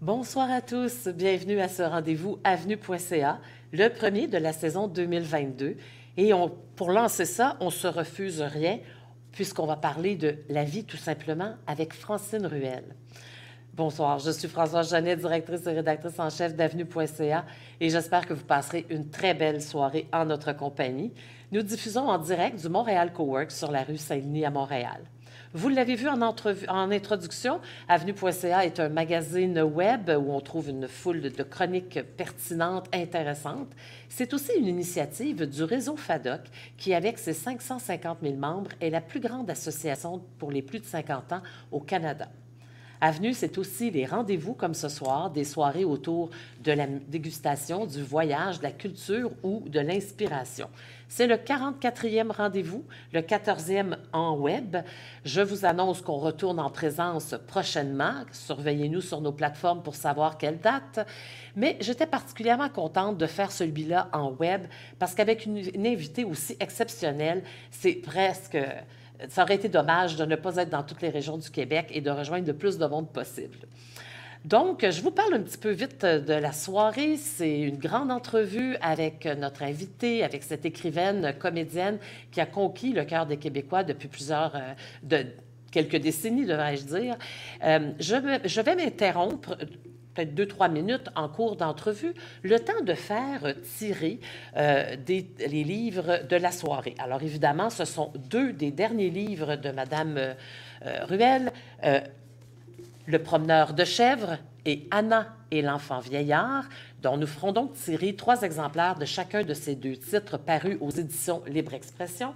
Bonsoir à tous, bienvenue à ce rendez-vous avenue.ca, le premier de la saison 2022. Et pour lancer ça, on se refuse rien, puisqu'on va parler de la vie tout simplement avec Francine Ruel. Bonsoir, je suis Françoise Jeannet, directrice et rédactrice en chef d'avenue.ca et j'espère que vous passerez une très belle soirée en notre compagnie. Nous diffusons en direct du Montréal Cowork sur la rue Saint-Denis à Montréal. Vous l'avez vu en introduction, Avenue.ca est un magazine web où on trouve une foule de chroniques pertinentes, intéressantes. C'est aussi une initiative du réseau FADOC qui, avec ses 550 000 membres, est la plus grande association pour les plus de 50 ans au Canada. Avenue, c'est aussi les rendez-vous comme ce soir, des soirées autour de la dégustation, du voyage, de la culture ou de l'inspiration. C'est le 44e rendez-vous, le 14e en web. Je vous annonce qu'on retourne en présence prochainement. Surveillez-nous sur nos plateformes pour savoir quelle date. Mais j'étais particulièrement contente de faire celui-là en web parce qu'avec une invitée aussi exceptionnelle, c'est presque... Ça aurait été dommage de ne pas être dans toutes les régions du Québec et de rejoindre le plus de monde possible. Donc, je vous parle un petit peu vite de la soirée. C'est une grande entrevue avec notre invitée, avec cette écrivaine comédienne qui a conquis le cœur des Québécois depuis quelques décennies, devrais-je dire. Je vais m'interrompre peut-être 2-3 minutes en cours d'entrevue, le temps de faire tirer les livres de la soirée. Alors évidemment, ce sont deux des derniers livres de Madame Ruel, Le promeneur de chèvres et Anna et l'enfant vieillard, dont nous ferons donc tirer 3 exemplaires de chacun de ces 2 titres parus aux éditions Libre Expression.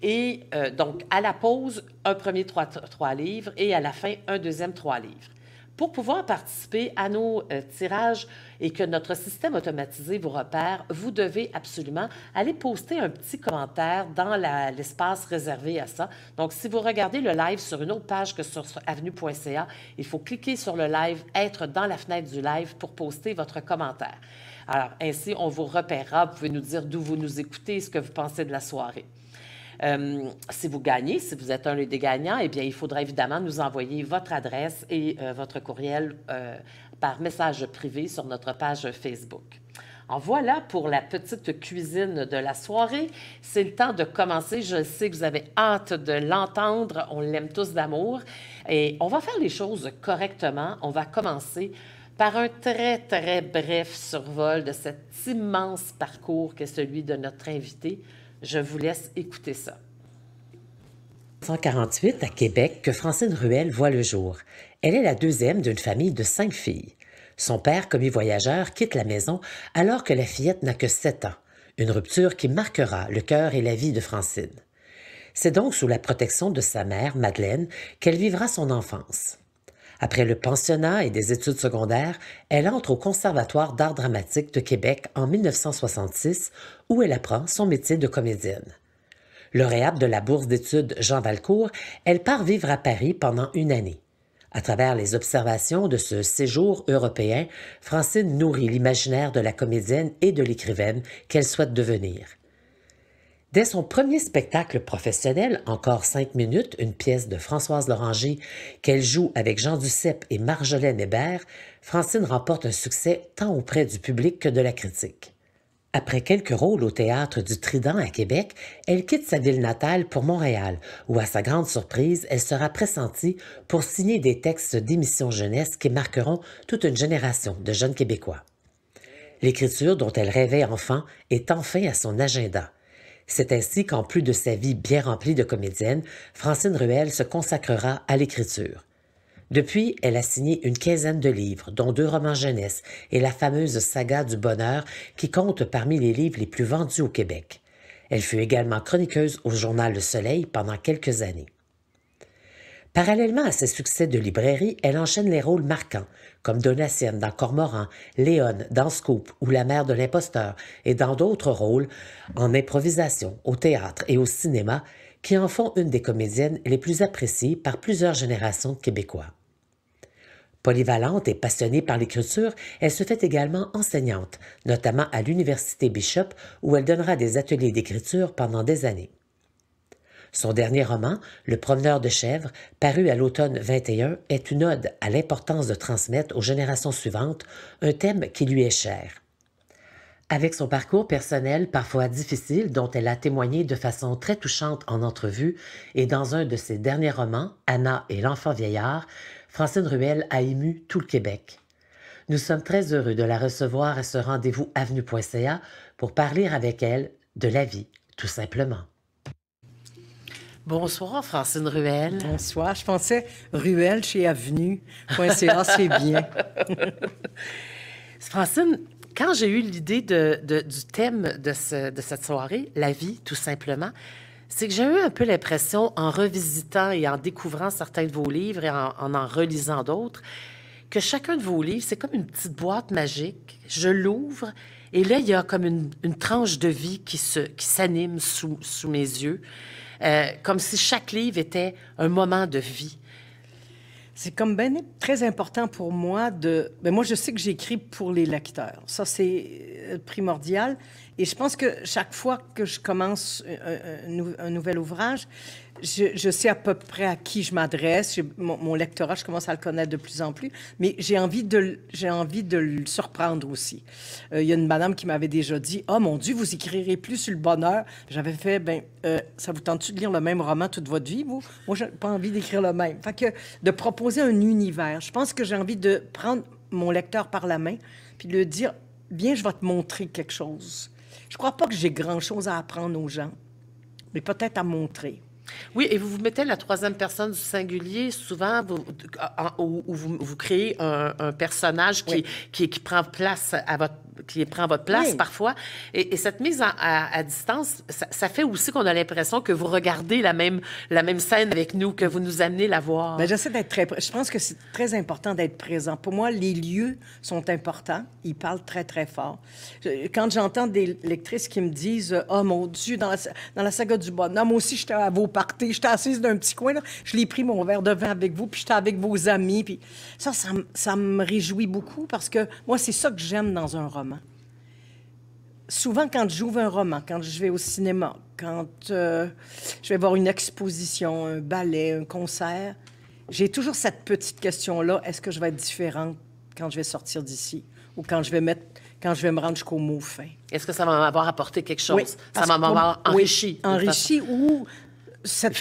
Et donc, à la pause, un premier 3 livres et à la fin, un deuxième 3 livres. Pour pouvoir participer à nos tirages et que notre système automatisé vous repère, vous devez absolument aller poster un petit commentaire dans l'espace réservé à ça. Donc, si vous regardez le live sur une autre page que sur avenue.ca, il faut cliquer sur le live, être dans la fenêtre du live pour poster votre commentaire. Alors, ainsi, on vous repérera. Vous pouvez nous dire d'où vous nous écoutez, ce que vous pensez de la soirée. Si vous gagnez, si vous êtes un des gagnants, eh bien, il faudra évidemment nous envoyer votre adresse et votre courriel par message privé sur notre page Facebook. En voilà pour la petite cuisine de la soirée. C'est le temps de commencer. Je sais que vous avez hâte de l'entendre. On l'aime tous d'amour. Et on va faire les choses correctement. On va commencer par un très, très bref survol de cet immense parcours qu'est celui de notre invité. Je vous laisse écouter ça. 1948, à Québec, que Francine Ruel voit le jour. Elle est la deuxième d'une famille de 5 filles. Son père, commis voyageur, quitte la maison alors que la fillette n'a que 7 ans. Une rupture qui marquera le cœur et la vie de Francine. C'est donc sous la protection de sa mère, Madeleine, qu'elle vivra son enfance. Après le pensionnat et des études secondaires, elle entre au Conservatoire d'art dramatique de Québec en 1966, où elle apprend son métier de comédienne. Lauréate de la bourse d'études Jean Valcourt, elle part vivre à Paris pendant une année. À travers les observations de ce séjour européen, Francine nourrit l'imaginaire de la comédienne et de l'écrivaine qu'elle souhaite devenir. Dès son premier spectacle professionnel, Encore 5 minutes, une pièce de Françoise Loranger qu'elle joue avec Jean Duceppe et Marjolaine Hébert, Francine remporte un succès tant auprès du public que de la critique. Après quelques rôles au théâtre du Trident à Québec, elle quitte sa ville natale pour Montréal, où à sa grande surprise, elle sera pressentie pour signer des textes d'émissions jeunesse qui marqueront toute une génération de jeunes Québécois. L'écriture dont elle rêvait enfant est enfin à son agenda. C'est ainsi qu'en plus de sa vie bien remplie de comédienne, Francine Ruel se consacrera à l'écriture. Depuis, elle a signé une quinzaine de livres, dont 2 romans jeunesse et la fameuse saga du bonheur qui compte parmi les livres les plus vendus au Québec. Elle fut également chroniqueuse au journal Le Soleil pendant quelques années. Parallèlement à ses succès de librairie, elle enchaîne les rôles marquants, comme Donatienne dans Cormoran, Léone dans Scoop ou La mère de l'imposteur, et dans d'autres rôles en improvisation, au théâtre et au cinéma, qui en font une des comédiennes les plus appréciées par plusieurs générations de Québécois. Polyvalente et passionnée par l'écriture, elle se fait également enseignante, notamment à l'Université Bishop, où elle donnera des ateliers d'écriture pendant des années. Son dernier roman, Le promeneur de chèvres, paru à l'automne 21, est une ode à l'importance de transmettre aux générations suivantes un thème qui lui est cher. Avec son parcours personnel parfois difficile dont elle a témoigné de façon très touchante en entrevue et dans un de ses derniers romans, Anna et l'enfant vieillard, Francine Ruel a ému tout le Québec. Nous sommes très heureux de la recevoir à ce rendez-vous avenue.ca pour parler avec elle de la vie, tout simplement. Bonsoir, Francine Ruel. Bonsoir. Je pensais Ruel chez avenue.ca, c'est bien. Francine, quand j'ai eu l'idée du thème de cette soirée, la vie, tout simplement, c'est que j'ai eu un peu l'impression, en revisitant et en découvrant certains de vos livres et en relisant d'autres, que chacun de vos livres, c'est comme une petite boîte magique. Je l'ouvre et là, il y a comme une tranche de vie qui s'anime sous mes yeux, comme si chaque livre était un moment de vie. C'est comme très important pour moi moi, je sais que j'écris pour les lecteurs. Ça, c'est primordial. Et je pense que chaque fois que je commence un nouvel ouvrage, je sais à peu près à qui je m'adresse. Mon lectorat, je commence à le connaître de plus en plus. Mais j'ai envie de le surprendre aussi. Il y a une madame qui m'avait déjà dit « Oh mon Dieu, vous écrirez plus sur le bonheur. » J'avais fait « Ça vous tente-tu de lire le même roman toute votre vie, vous? » Moi, j'ai pas envie d'écrire le même. Fait que de proposer un univers. Je pense que j'ai envie de prendre mon lecteur par la main puis de lui dire « Viens, je vais te montrer quelque chose. » Je crois pas que j'ai grand-chose à apprendre aux gens, mais peut-être à montrer. Oui, et vous mettez la troisième personne du singulier, souvent, où vous créez un personnage qui prend place qui prend votre place parfois. Et cette mise à distance, ça fait aussi qu'on a l'impression que vous regardez la même scène avec nous, que vous nous amenez la voir. Bien, j'essaie d'être je pense que c'est très important d'être présent. Pour moi, les lieux sont importants. Ils parlent très, très fort. Quand j'entends des lectrices qui me disent « Oh mon Dieu, dans la saga du bonheur, moi aussi, j'étais à vos parties, j'étais assise d'un petit coin, là, je l'ai pris mon verre de vin avec vous, puis j'étais avec vos amis. » Puis ça me réjouit beaucoup parce que moi, c'est ça que j'aime dans un roman. Souvent, quand j'ouvre un roman, quand je vais au cinéma, quand je vais voir une exposition, un ballet, un concert, j'ai toujours cette petite question-là, est-ce que je vais être différente quand je vais sortir d'ici ou quand je vais me rendre jusqu'au mot fin? Est-ce que ça va m'avoir apporté quelque chose? Oui, ça va m'avoir enrichi? Oui, enrichi ou cette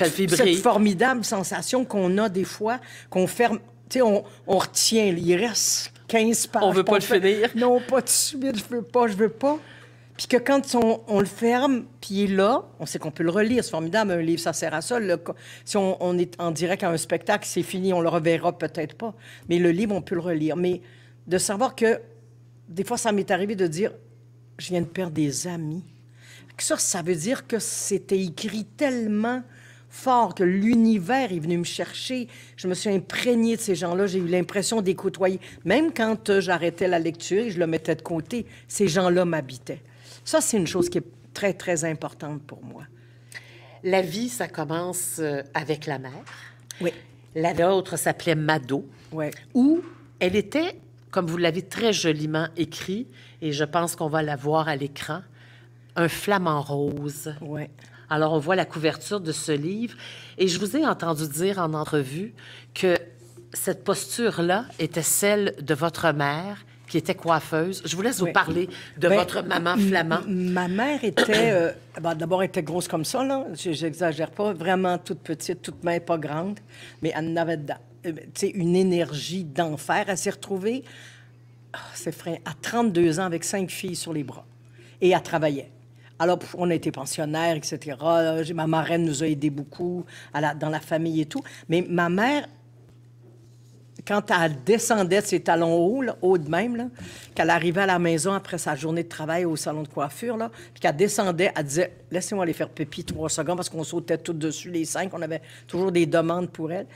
formidable sensation qu'on a des fois, qu'on ferme, tu sais, on retient, il reste 15 pages. On veut pas le finir. Non, pas de suite, je veux pas. Puis que quand on le ferme, puis il est là, on sait qu'on peut le relire. C'est formidable, un livre, ça sert à ça. Si on est en direct à un spectacle, c'est fini, on le reverra peut-être pas. Mais le livre, on peut le relire. Mais de savoir que, des fois, ça m'est arrivé de dire, je viens de perdre des amis. Ça veut dire que c'était écrit tellement fort, que l'univers est venu me chercher. Je me suis imprégnée de ces gens-là. J'ai eu l'impression de les côtoyer. Même quand j'arrêtais la lecture et je le mettais de côté, ces gens-là m'habitaient. Ça, c'est une chose qui est très, très importante pour moi. La vie, ça commence avec la mère. Oui. L'autre s'appelait Mado. Oui. Où elle était, comme vous l'avez très joliment écrit, et je pense qu'on va la voir à l'écran, un flamant rose. Oui. Alors, on voit la couverture de ce livre. Et je vous ai entendu dire en entrevue que cette posture-là était celle de votre mère, qui était coiffeuse. Je vous laisse vous parler de votre maman flamand. Ma mère était... d'abord, elle était grosse comme ça, là. J'exagère pas. Vraiment toute petite, toute mince, pas grande. Mais elle avait une énergie d'enfer. Elle s'est retrouvée, c'est vrai, à 32 ans avec 5 filles sur les bras. Et elle travaillait. Alors, on a été pensionnaires, etc. Ma marraine nous a aidés beaucoup dans la famille et tout. Mais ma mère, quand elle descendait de ses talons hauts, là, hauts de même, là, qu'elle arrivait à la maison après sa journée de travail au salon de coiffure, là, puis qu'elle descendait, elle disait « Laissez-moi aller faire pipi 3 secondes » parce qu'on sautait toutes dessus, les 5. On avait toujours des demandes pour elle.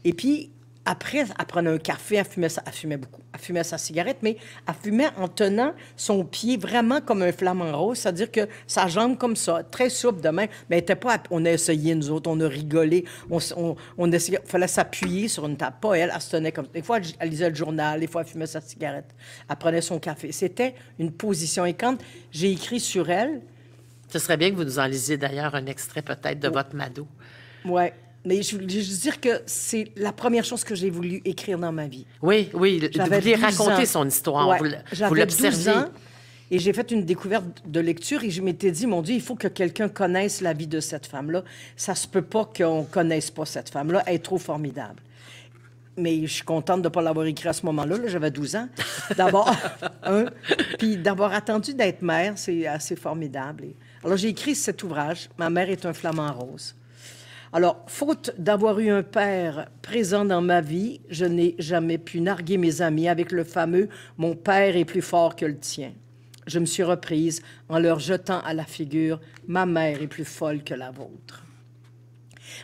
Et puis, après, elle prenait un café, elle fumait beaucoup. Elle fumait sa cigarette, mais elle fumait en tenant son pied vraiment comme un flamant rose, c'est-à-dire que sa jambe comme ça, très souple de même. Mais elle était pas... On a essayé, nous autres, on a rigolé. On essayait... Il fallait s'appuyer sur une table. Pas elle, elle se tenait comme... Des fois, elle lisait le journal, des fois, elle fumait sa cigarette. Elle prenait son café. C'était une position. Et quand j'ai écrit sur elle, Ce serait bien que vous nous en lisiez d'ailleurs un extrait peut-être de votre Mado. Oui. Mais je voulais juste dire que c'est la première chose que j'ai voulu écrire dans ma vie. Oui, oui, vous vouliez 12 raconter ans. son histoire, Ouais, vous j'avais 12 l'observiez. ans et j'ai fait une découverte de lecture et je m'étais dit, mon Dieu, il faut que quelqu'un connaisse la vie de cette femme-là. Ça se peut pas qu'on connaisse pas cette femme-là. Elle est trop formidable. Mais je suis contente de ne pas l'avoir écrit à ce moment-là. Là, j'avais 12 ans. D'abord, puis d'avoir attendu d'être mère, c'est assez formidable. Alors, j'ai écrit cet ouvrage. Ma mère est un flamant rose. Alors, faute d'avoir eu un père présent dans ma vie, je n'ai jamais pu narguer mes amis avec le fameux « mon père est plus fort que le tien ». Je me suis reprise en leur jetant à la figure « ma mère est plus folle que la vôtre ».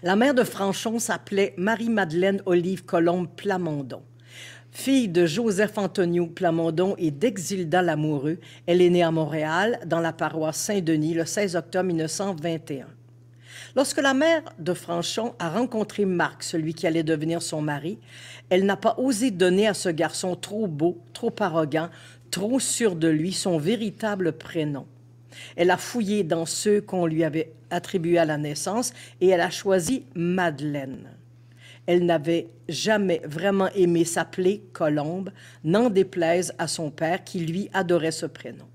La mère de Franchon s'appelait Marie-Madeleine Olive Colombe Plamondon. Fille de Joseph Antonio Plamondon et d'Exilda Lamoureux, elle est née à Montréal, dans la paroisse Saint-Denis, le 16 octobre 1921. Lorsque la mère de Franchon a rencontré Marc, celui qui allait devenir son mari, elle n'a pas osé donner à ce garçon trop beau, trop arrogant, trop sûr de lui, son véritable prénom. Elle a fouillé dans ceux qu'on lui avait attribués à la naissance et elle a choisi Madeleine. Elle n'avait jamais vraiment aimé s'appeler Colombe, n'en déplaise à son père qui, lui, adorait ce prénom.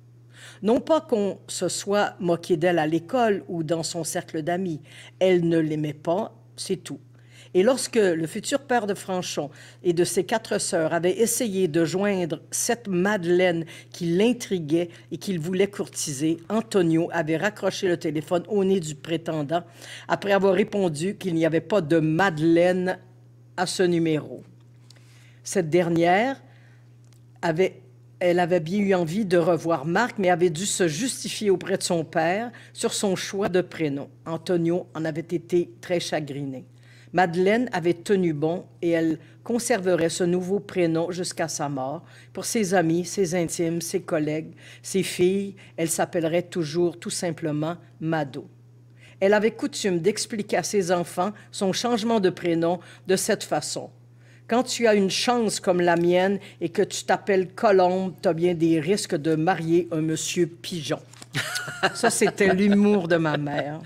Non pas qu'on se soit moqué d'elle à l'école ou dans son cercle d'amis. Elle ne l'aimait pas, c'est tout. Et lorsque le futur père de Franchon et de ses 4 sœurs avait essayé de joindre cette Madeleine qui l'intriguait et qu'il voulait courtiser, Antonio avait raccroché le téléphone au nez du prétendant après avoir répondu qu'il n'y avait pas de Madeleine à ce numéro. Cette dernière elle avait bien eu envie de revoir Marc, mais avait dû se justifier auprès de son père sur son choix de prénom. Antonio en avait été très chagriné. Madeleine avait tenu bon et elle conserverait ce nouveau prénom jusqu'à sa mort. Pour ses amis, ses intimes, ses collègues, ses filles, elle s'appellerait toujours tout simplement Mado. Elle avait coutume d'expliquer à ses enfants son changement de prénom de cette façon. Quand tu as une chance comme la mienne et que tu t'appelles Colombe, tu as bien des risques de marier un monsieur pigeon. Ça, c'était l'humour de ma mère.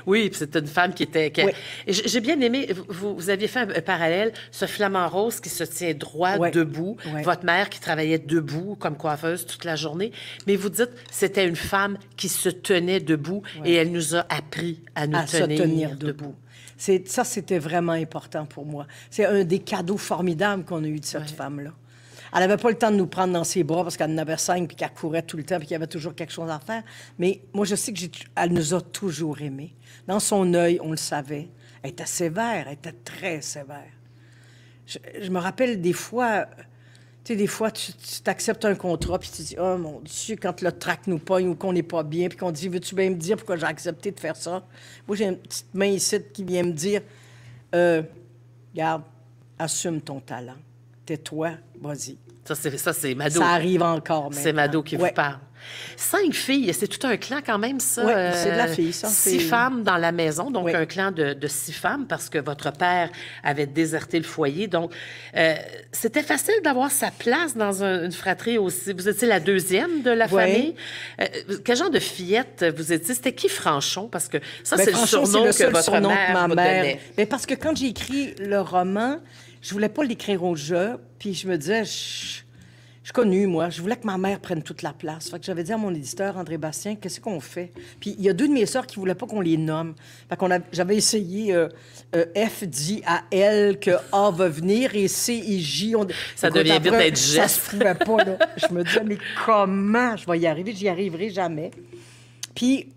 Oui, puis c'est une femme qui était... Oui. J'ai bien aimé, vous aviez fait un parallèle, ce flamant rose qui se tient droit, Oui. debout, Oui. votre mère qui travaillait debout comme coiffeuse toute la journée, mais vous dites c'était une femme qui se tenait debout et elle nous a appris à nous Se tenir debout. Ça, c'était vraiment important pour moi. C'est un des cadeaux formidables qu'on a eu de cette femme-là. Elle n'avait pas le temps de nous prendre dans ses bras parce qu'elle en avait 5 puis qu'elle courait tout le temps puis qu'il y avait toujours quelque chose à faire. Mais moi, je sais qu'elle nous a toujours aimés. Dans son œil, on le savait. Elle était sévère, elle était très sévère. Je me rappelle des fois... Tu sais, des fois, tu t'acceptes un contrat, puis tu dis, oh mon Dieu, quand le trac nous pogne ou qu'on n'est pas bien, puis qu'on dit, veux-tu bien me dire pourquoi j'ai accepté de faire ça? Moi, j'ai une petite main ici qui vient me dire, regarde, assume ton talent. Tais-toi, vas-y. Ça, c'est Mado. Ça arrive encore maintenant. C'est Mado qui vous parle. 5 filles, c'est tout un clan quand même, ça. Oui, c'est de la fille, ça. 6 femmes dans la maison, donc un clan de 6 femmes, parce que votre père avait déserté le foyer. Donc, c'était facile d'avoir sa place dans une fratrie aussi. Vous étiez la deuxième de la famille. Quel genre de fillette vous étiez? C'était qui Franchon? Parce que ça, c'est Franchon, le surnom c'est que votre mère vous donnait. Mais parce que quand j'ai écrit le roman, je voulais pas l'écrire au jeu, puis je me disais... Je suis connue, moi. Je voulais que ma mère prenne toute la place. Fait que j'avais dit à mon éditeur, André Bastien, qu'est-ce qu'on fait? Puis il y a 2 de mes sœurs qui voulaient pas qu'on les nomme. Fait j'avais essayé F dit à L que A va venir et C et J... Ça devient vite être Ça geste. se pouvait pas, là. Je me disais, mais comment je vais y arriver? J'y arriverai jamais. Puis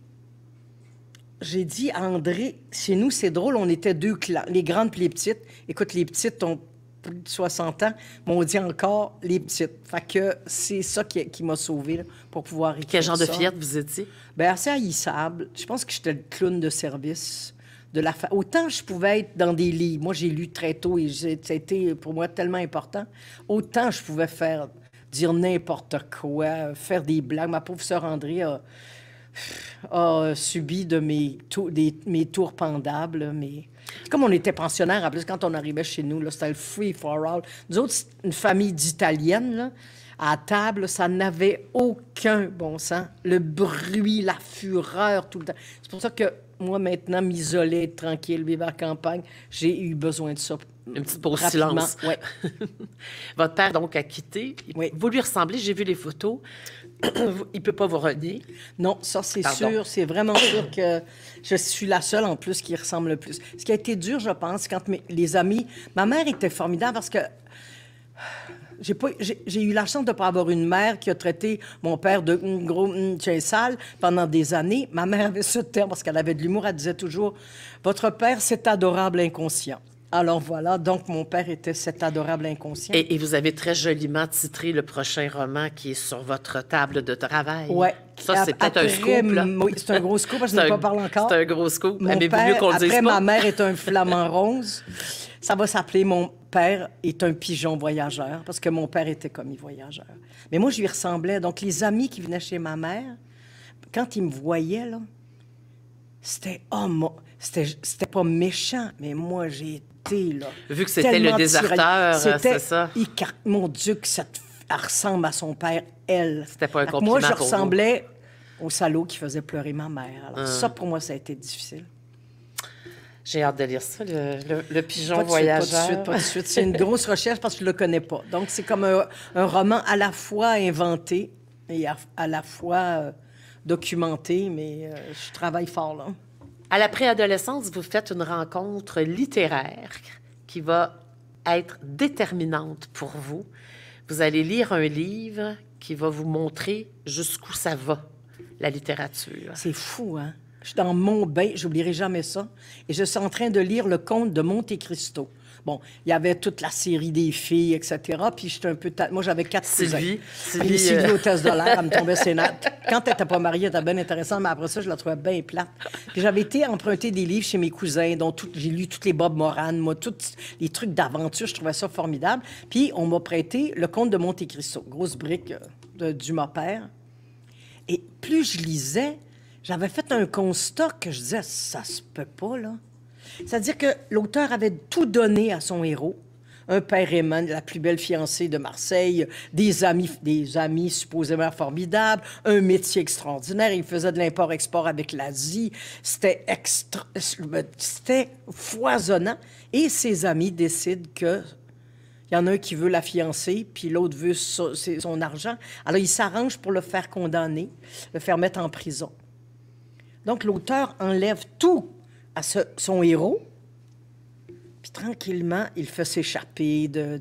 j'ai dit à André, chez nous, c'est drôle, on était 2 clans, les grandes puis les petites. Écoute, les petites ont plus de 60 ans, mais on dit encore les petites. Fait que c'est ça qui m'a sauvée là, pour pouvoir écrire Quel genre de ça. fillette vous étiez? Bien, assez haïssable. Je pense que j'étais le clown de service de la famille. Autant je pouvais être dans des livres. Moi, j'ai lu très tôt et ça a été pour moi tellement important. Autant je pouvais dire n'importe quoi, faire des blagues. Ma pauvre sœur André a subi de mes tours pendables, mais... Comme on était pensionnaires, en plus, quand on arrivait chez nous, là, c'était le free for all. Nous autres, c'est une famille d'Italiennes, là. À table, ça n'avait aucun bon sens. Le bruit, la fureur, tout le temps. C'est pour ça que moi, maintenant, m'isoler, être tranquille, vivre à la campagne, j'ai eu besoin de ça. Une petite pause Rapidement, silence. ouais. Votre père, donc, a quitté. Oui. Vous lui ressemblez, j'ai vu les photos. Il ne peut pas vous renier. Non, ça, c'est Pardon. sûr. C'est vraiment sûr que je suis la seule, en plus, qui ressemble le plus. Ce qui a été dur, je pense, quand les amis... Ma mère était formidable parce que j'ai eu la chance de ne pas avoir une mère qui a traité mon père de gros chien sale pendant des années. Ma mère avait ce terme parce qu'elle avait de l'humour. Elle disait toujours « Votre père, c'est adorable inconscient ». Alors voilà, donc mon père était cet adorable inconscient. Et vous avez très joliment titré le prochain roman qui est sur votre table de travail. Ouais. Ça, c'est peut-être un scoop, là. Oui, c'est un gros scoop, parce que je n'ai pas parlé encore. C'est un gros scoop. Mon Aimez-vous père, mieux qu'on le dise après, pas? ma mère est un flamant rose. Ça va s'appeler Mon père est un pigeon voyageur, parce que mon père était commis voyageur. Mais moi, je lui ressemblais. Donc, les amis qui venaient chez ma mère, quand ils me voyaient, là, c'était... C'était pas méchant, mais moi, j'ai été, là... Vu que c'était le tellement déserteur, tiraillée. c'est ça? Mon Dieu, que elle ressemble à son père, elle. C'était pas un Fait que compliment moi, je pour vous. ressemblais au salaud qui faisait pleurer ma mère. Alors, ça, pour moi, ça a été difficile. J'ai hâte de lire ça, le pigeon Pas de suite, voyageur. pas de suite. C'est une grosse recherche parce que je ne le connais pas. Donc, c'est comme un roman à la fois inventé et à la fois documenté, mais je travaille fort, là. À la préadolescence, vous faites une rencontre littéraire qui va être déterminante pour vous. Vous allez lire un livre qui va vous montrer jusqu'où ça va, la littérature. C'est fou, hein? Je suis dans mon bain, j'oublierai jamais ça. Et je suis en train de lire Le Comte de Monte Cristo. Bon, il y avait toute la série des filles, etc. Puis j'étais un peu... Moi, j'avais 4 cousins. Sylvie, hôtesse de l'air, elle me tombait ses nattes. Quand elle n'était pas mariée, elle était bien intéressante, mais après ça, je la trouvais bien plate. Puis j'avais été emprunter des livres chez mes cousins, dont j'ai lu toutes les Bob Moran, moi, tous les trucs d'aventure, je trouvais ça formidable. Puis on m'a prêté Le Comte de Monte Cristo, grosse brique de Dumas père. Et plus je lisais, j'avais fait un constat que je disais, ça se peut pas, là. C'est-à-dire que l'auteur avait tout donné à son héros. Un père aimant, la plus belle fiancée de Marseille, des amis supposément formidables, un métier extraordinaire. Il faisait de l'import-export avec l'Asie. C'était foisonnant. Et ses amis décident que il y en a un qui veut la fiancée, puis l'autre veut son argent. Alors, il s'arrange pour le faire condamner, le faire mettre en prison. Donc, l'auteur enlève tout à son héros, puis tranquillement, il fait s'échapper de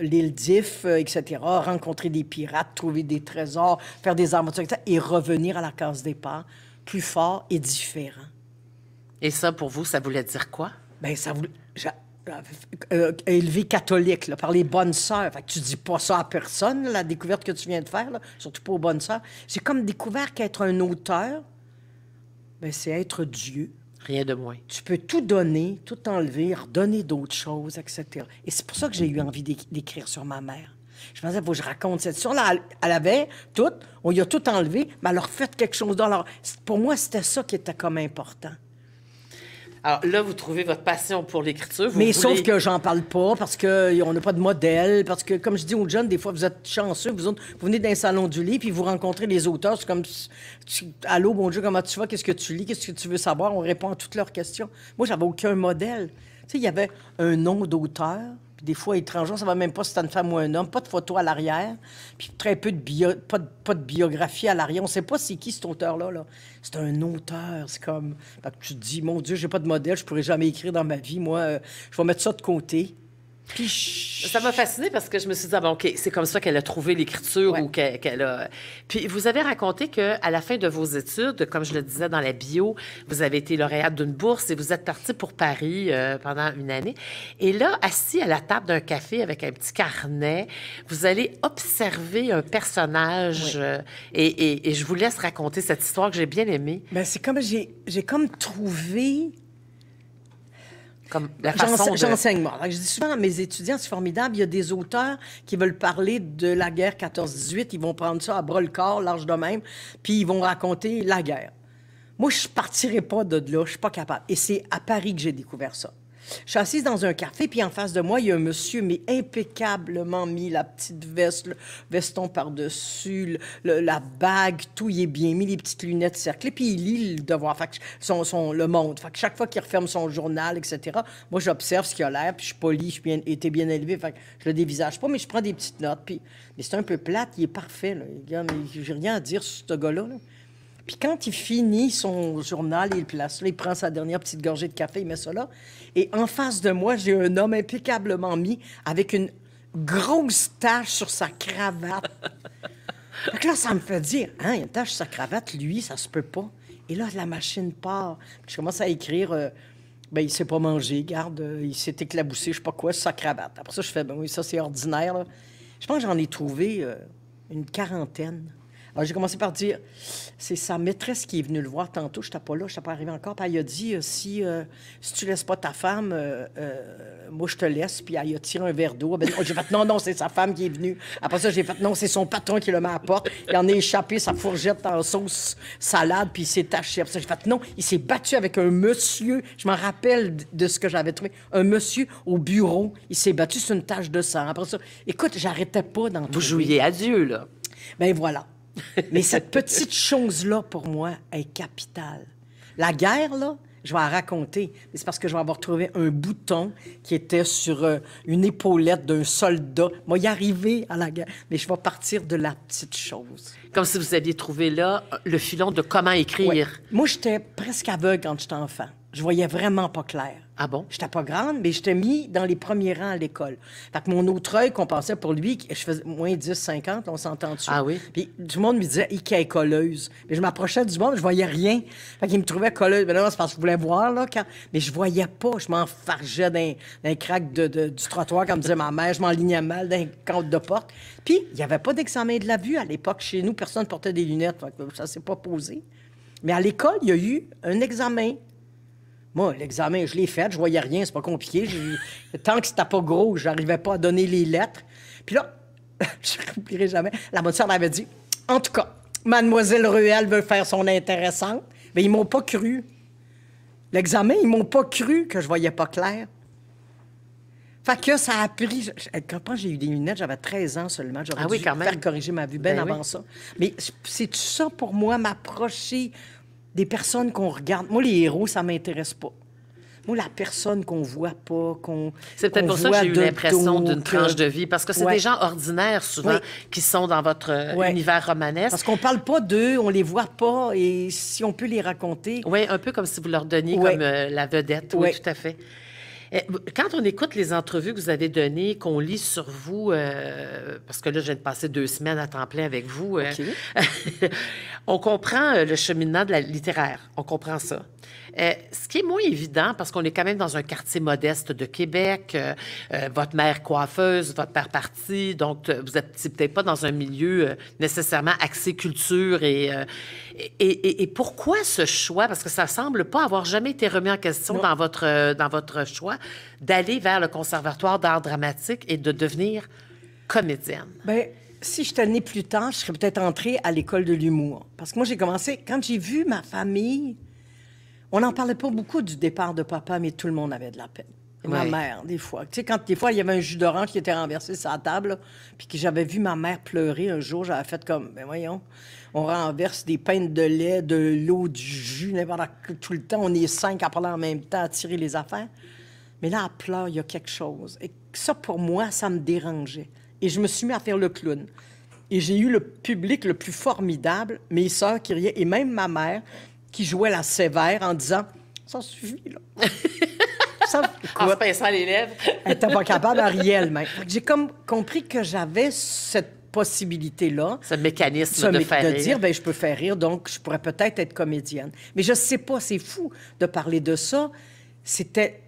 l'île d'If, etc., rencontrer des pirates, trouver des trésors, faire des aventures, etc., et revenir à la case départ, plus fort et différent. Et ça, pour vous, ça voulait dire quoi? Bien, ça voulait... élevé catholique, là, par les bonnes sœurs. Fait que tu dis pas ça à personne, là, la découverte que tu viens de faire, là, surtout pas aux bonnes sœurs. J'ai comme découvert qu'être un auteur, ben, c'est être Dieu. Rien de moins. Tu peux tout donner, tout enlever, redonner d'autres choses, etc. Et c'est pour ça que j'ai eu envie d'écrire sur ma mère. Je me disais, il faut que je raconte cette histoire-là. Elle avait tout, on y a tout enlevé, mais elle a refait quelque chose d'autre. Alors, pour moi, c'était ça qui était comme important. Alors là, vous trouvez votre passion pour l'écriture. Mais sauf que j'en parle pas parce qu'on n'a pas de modèle, parce que, comme je dis aux jeunes, des fois, vous êtes chanceux, vous venez d'un salon du livre, puis vous rencontrez les auteurs, c'est comme, allô, bon Dieu, comment tu vas, qu'est-ce que tu lis, qu'est-ce que tu veux savoir, on répond à toutes leurs questions. Moi, j'avais aucun modèle. Tu sais, il y avait un nom d'auteur, puis des fois, étranger, ça va même pas si c'était une femme ou un homme, pas de photo à l'arrière, puis très peu pas de biographie à l'arrière. On sait pas c'est qui cet auteur-là, là. C'est un auteur, c'est comme... Fait que tu te dis, mon Dieu, j'ai pas de modèle, je pourrais jamais écrire dans ma vie, moi, je vais mettre ça de côté. Puis ça m'a fascinée parce que je me suis dit, ah, bon, OK, c'est comme ça qu'elle a trouvé l'écriture ou qu'elle a... Puis vous avez raconté qu'à la fin de vos études, comme je le disais dans la bio, vous avez été lauréate d'une bourse et vous êtes partie pour Paris pendant une année. Et là, assis à la table d'un café avec un petit carnet, vous allez observer un personnage et je vous laisse raconter cette histoire que j'ai bien aimée. Bien, c'est comme... J'ai comme trouvé... Comme la façon J'enseigne, moi. Alors, je dis souvent à mes étudiants, c'est formidable, il y a des auteurs qui veulent parler de la guerre 14-18, ils vont prendre ça à bras-le-corps, large de même, puis ils vont raconter la guerre. Moi, je partirai pas de là, je suis pas capable. Et c'est à Paris que j'ai découvert ça. Je suis assise dans un café, puis en face de moi, il y a un monsieur, mais impeccablement mis, la petite veste, le veston par-dessus, la bague, tout, il est bien mis, les petites lunettes cerclées, puis il lit le devoir, fait que le Monde. Fait que chaque fois qu'il referme son journal, etc., moi, j'observe ce qu'il a l'air, puis je suis poli, je suis été bien élevé, fait que je le dévisage pas, mais je prends des petites notes, puis mais c'est un peu plate, il est parfait, là. Mais j'ai rien à dire sur ce gars-là, là. Puis quand il finit son journal, il le place là, il prend sa dernière petite gorgée de café, il met ça là. Et en face de moi, j'ai un homme impeccablement mis avec une grosse tache sur sa cravate. Fait que là, ça me fait dire, hein, il y a une tache sur sa cravate, lui, ça se peut pas. Et là, la machine part. Puis je commence à écrire, ben il sait pas manger, garde, il s'est éclaboussé, je sais pas quoi, sur sa cravate. Après ça, je fais, ben oui, ça c'est ordinaire, là. Je pense que j'en ai trouvé une quarantaine. Alors, j'ai commencé par dire, c'est sa maîtresse qui est venue le voir tantôt. Je n'étais pas là, je n'étais pas arrivé encore. Puis elle a dit, si tu laisses pas ta femme, moi, je te laisse. Puis elle a tiré un verre d'eau. Ben, j'ai fait, non, c'est sa femme qui est venue. Après ça, j'ai fait, non, c'est son patron qui le met à la porte. Il en a échappé sa fourgette en sauce salade, puis il s'est taché. Après ça, j'ai fait, non, il s'est battu avec un monsieur. Je m'en rappelle de ce que j'avais trouvé. Un monsieur au bureau. Il s'est battu sur une tache de sang. Après ça, écoute, j'arrêtais pas d'en trouver. Vous jouiez à Dieu, là. Ben voilà. Mais cette petite chose-là, pour moi, est capitale. La guerre, là, je vais la raconter. Mais c'est parce que je vais avoir trouvé un bouton qui était sur une épaulette d'un soldat. Moi, y arrivé à la guerre. Mais je vais partir de la petite chose. Comme si vous aviez trouvé là le filon de comment écrire. Ouais. Moi, j'étais presque aveugle quand j'étais enfant. Je voyais vraiment pas clair. Ah bon? J'étais pas grande, mais j'étais mis dans les premiers rangs à l'école. Fait que mon autre œil, qu'on pensait pour lui, je faisais moins 10-50, on s'entend dessus. Ah oui? Puis tout le monde me disait, qu'elle est colleuse. Mais je m'approchais du monde, je voyais rien. Fait qu'il me trouvait colleuse. Mais non, c'est parce que je voulais voir, là. Mais je voyais pas. Je m'enfargeais dans un crack du trottoir, comme disait ma mère. Je m'enlignais mal dans un cadre de porte. Puis, il n'y avait pas d'examen de la vue à l'époque. Chez nous, personne ne portait des lunettes. Fait que ça s'est pas posé. Mais à l'école, il y a eu un examen. Moi, l'examen, je l'ai fait, je voyais rien, c'est pas compliqué. Tant que c'était pas gros, j'arrivais pas à donner les lettres. Puis là, je n'oublierai jamais, la bonne sœur m'avait dit, en tout cas, Mademoiselle Ruel veut faire son intéressante. Mais ils m'ont pas cru. L'examen, ils m'ont pas cru que je voyais pas clair. Fait que ça a pris... Quand j'ai eu des lunettes, j'avais 13 ans seulement. J'aurais dû faire corriger ma vue bien avant ça. Mais c'est tout ça pour moi, m'approcher des personnes qu'on regarde. Moi, les héros, ça m'intéresse pas. Moi, la personne qu'on voit pas, c'est peut-être pour ça que j'ai eu l'impression d'une tranche de vie, parce que c'est des gens ordinaires, souvent, qui sont dans votre univers romanesque. Parce qu'on parle pas d'eux, on les voit pas, et si on peut les raconter... Oui, un peu comme si vous leur donniez comme la vedette. Oui, tout à fait. Quand on écoute les entrevues que vous avez données, qu'on lit sur vous, parce que là, je viens de passer 2 semaines à temps plein avec vous, on comprend le cheminement de la littéraire. On comprend ça. Ce qui est moins évident, parce qu'on est quand même dans un quartier modeste de Québec, votre mère coiffeuse, votre père parti, donc vous êtes peut-être pas dans un milieu nécessairement axé culture. Et pourquoi ce choix? Parce que ça semble pas avoir jamais été remis en question dans votre choix d'aller vers le Conservatoire d'art dramatique et de devenir comédienne. Bien, si j'étais née plus tard, je serais peut-être entrée à l'école de l'humour. Parce que moi, j'ai commencé... Quand j'ai vu ma famille... On n'en parlait pas beaucoup du départ de papa, mais tout le monde avait de la peine. Et ma mère, des fois. Tu sais, quand des fois, il y avait un jus d'orange qui était renversé sur la table, là, puis que j'avais vu ma mère pleurer un jour, j'avais fait comme, ben voyons, on renverse des pintes de lait, de l'eau, du jus, n'importe quoi, tout le temps. On est 5 à parler en même temps, à tirer les affaires. Mais là, elle pleure, il y a quelque chose. Et ça, pour moi, ça me dérangeait. Et je me suis mis à faire le clown. Et j'ai eu le public le plus formidable, mes sœurs qui riaient, et même ma mère, qui jouait la sévère en disant « Ça suffit, là. » En se pinçant les lèvres. Elle n'était pas capable à rier elle-même. J'ai comme compris que j'avais cette possibilité-là. Ce mécanisme de faire rire. De dire, bien, je peux faire rire, donc je pourrais peut-être être comédienne. Mais je ne sais pas, c'est fou de parler de ça. C'était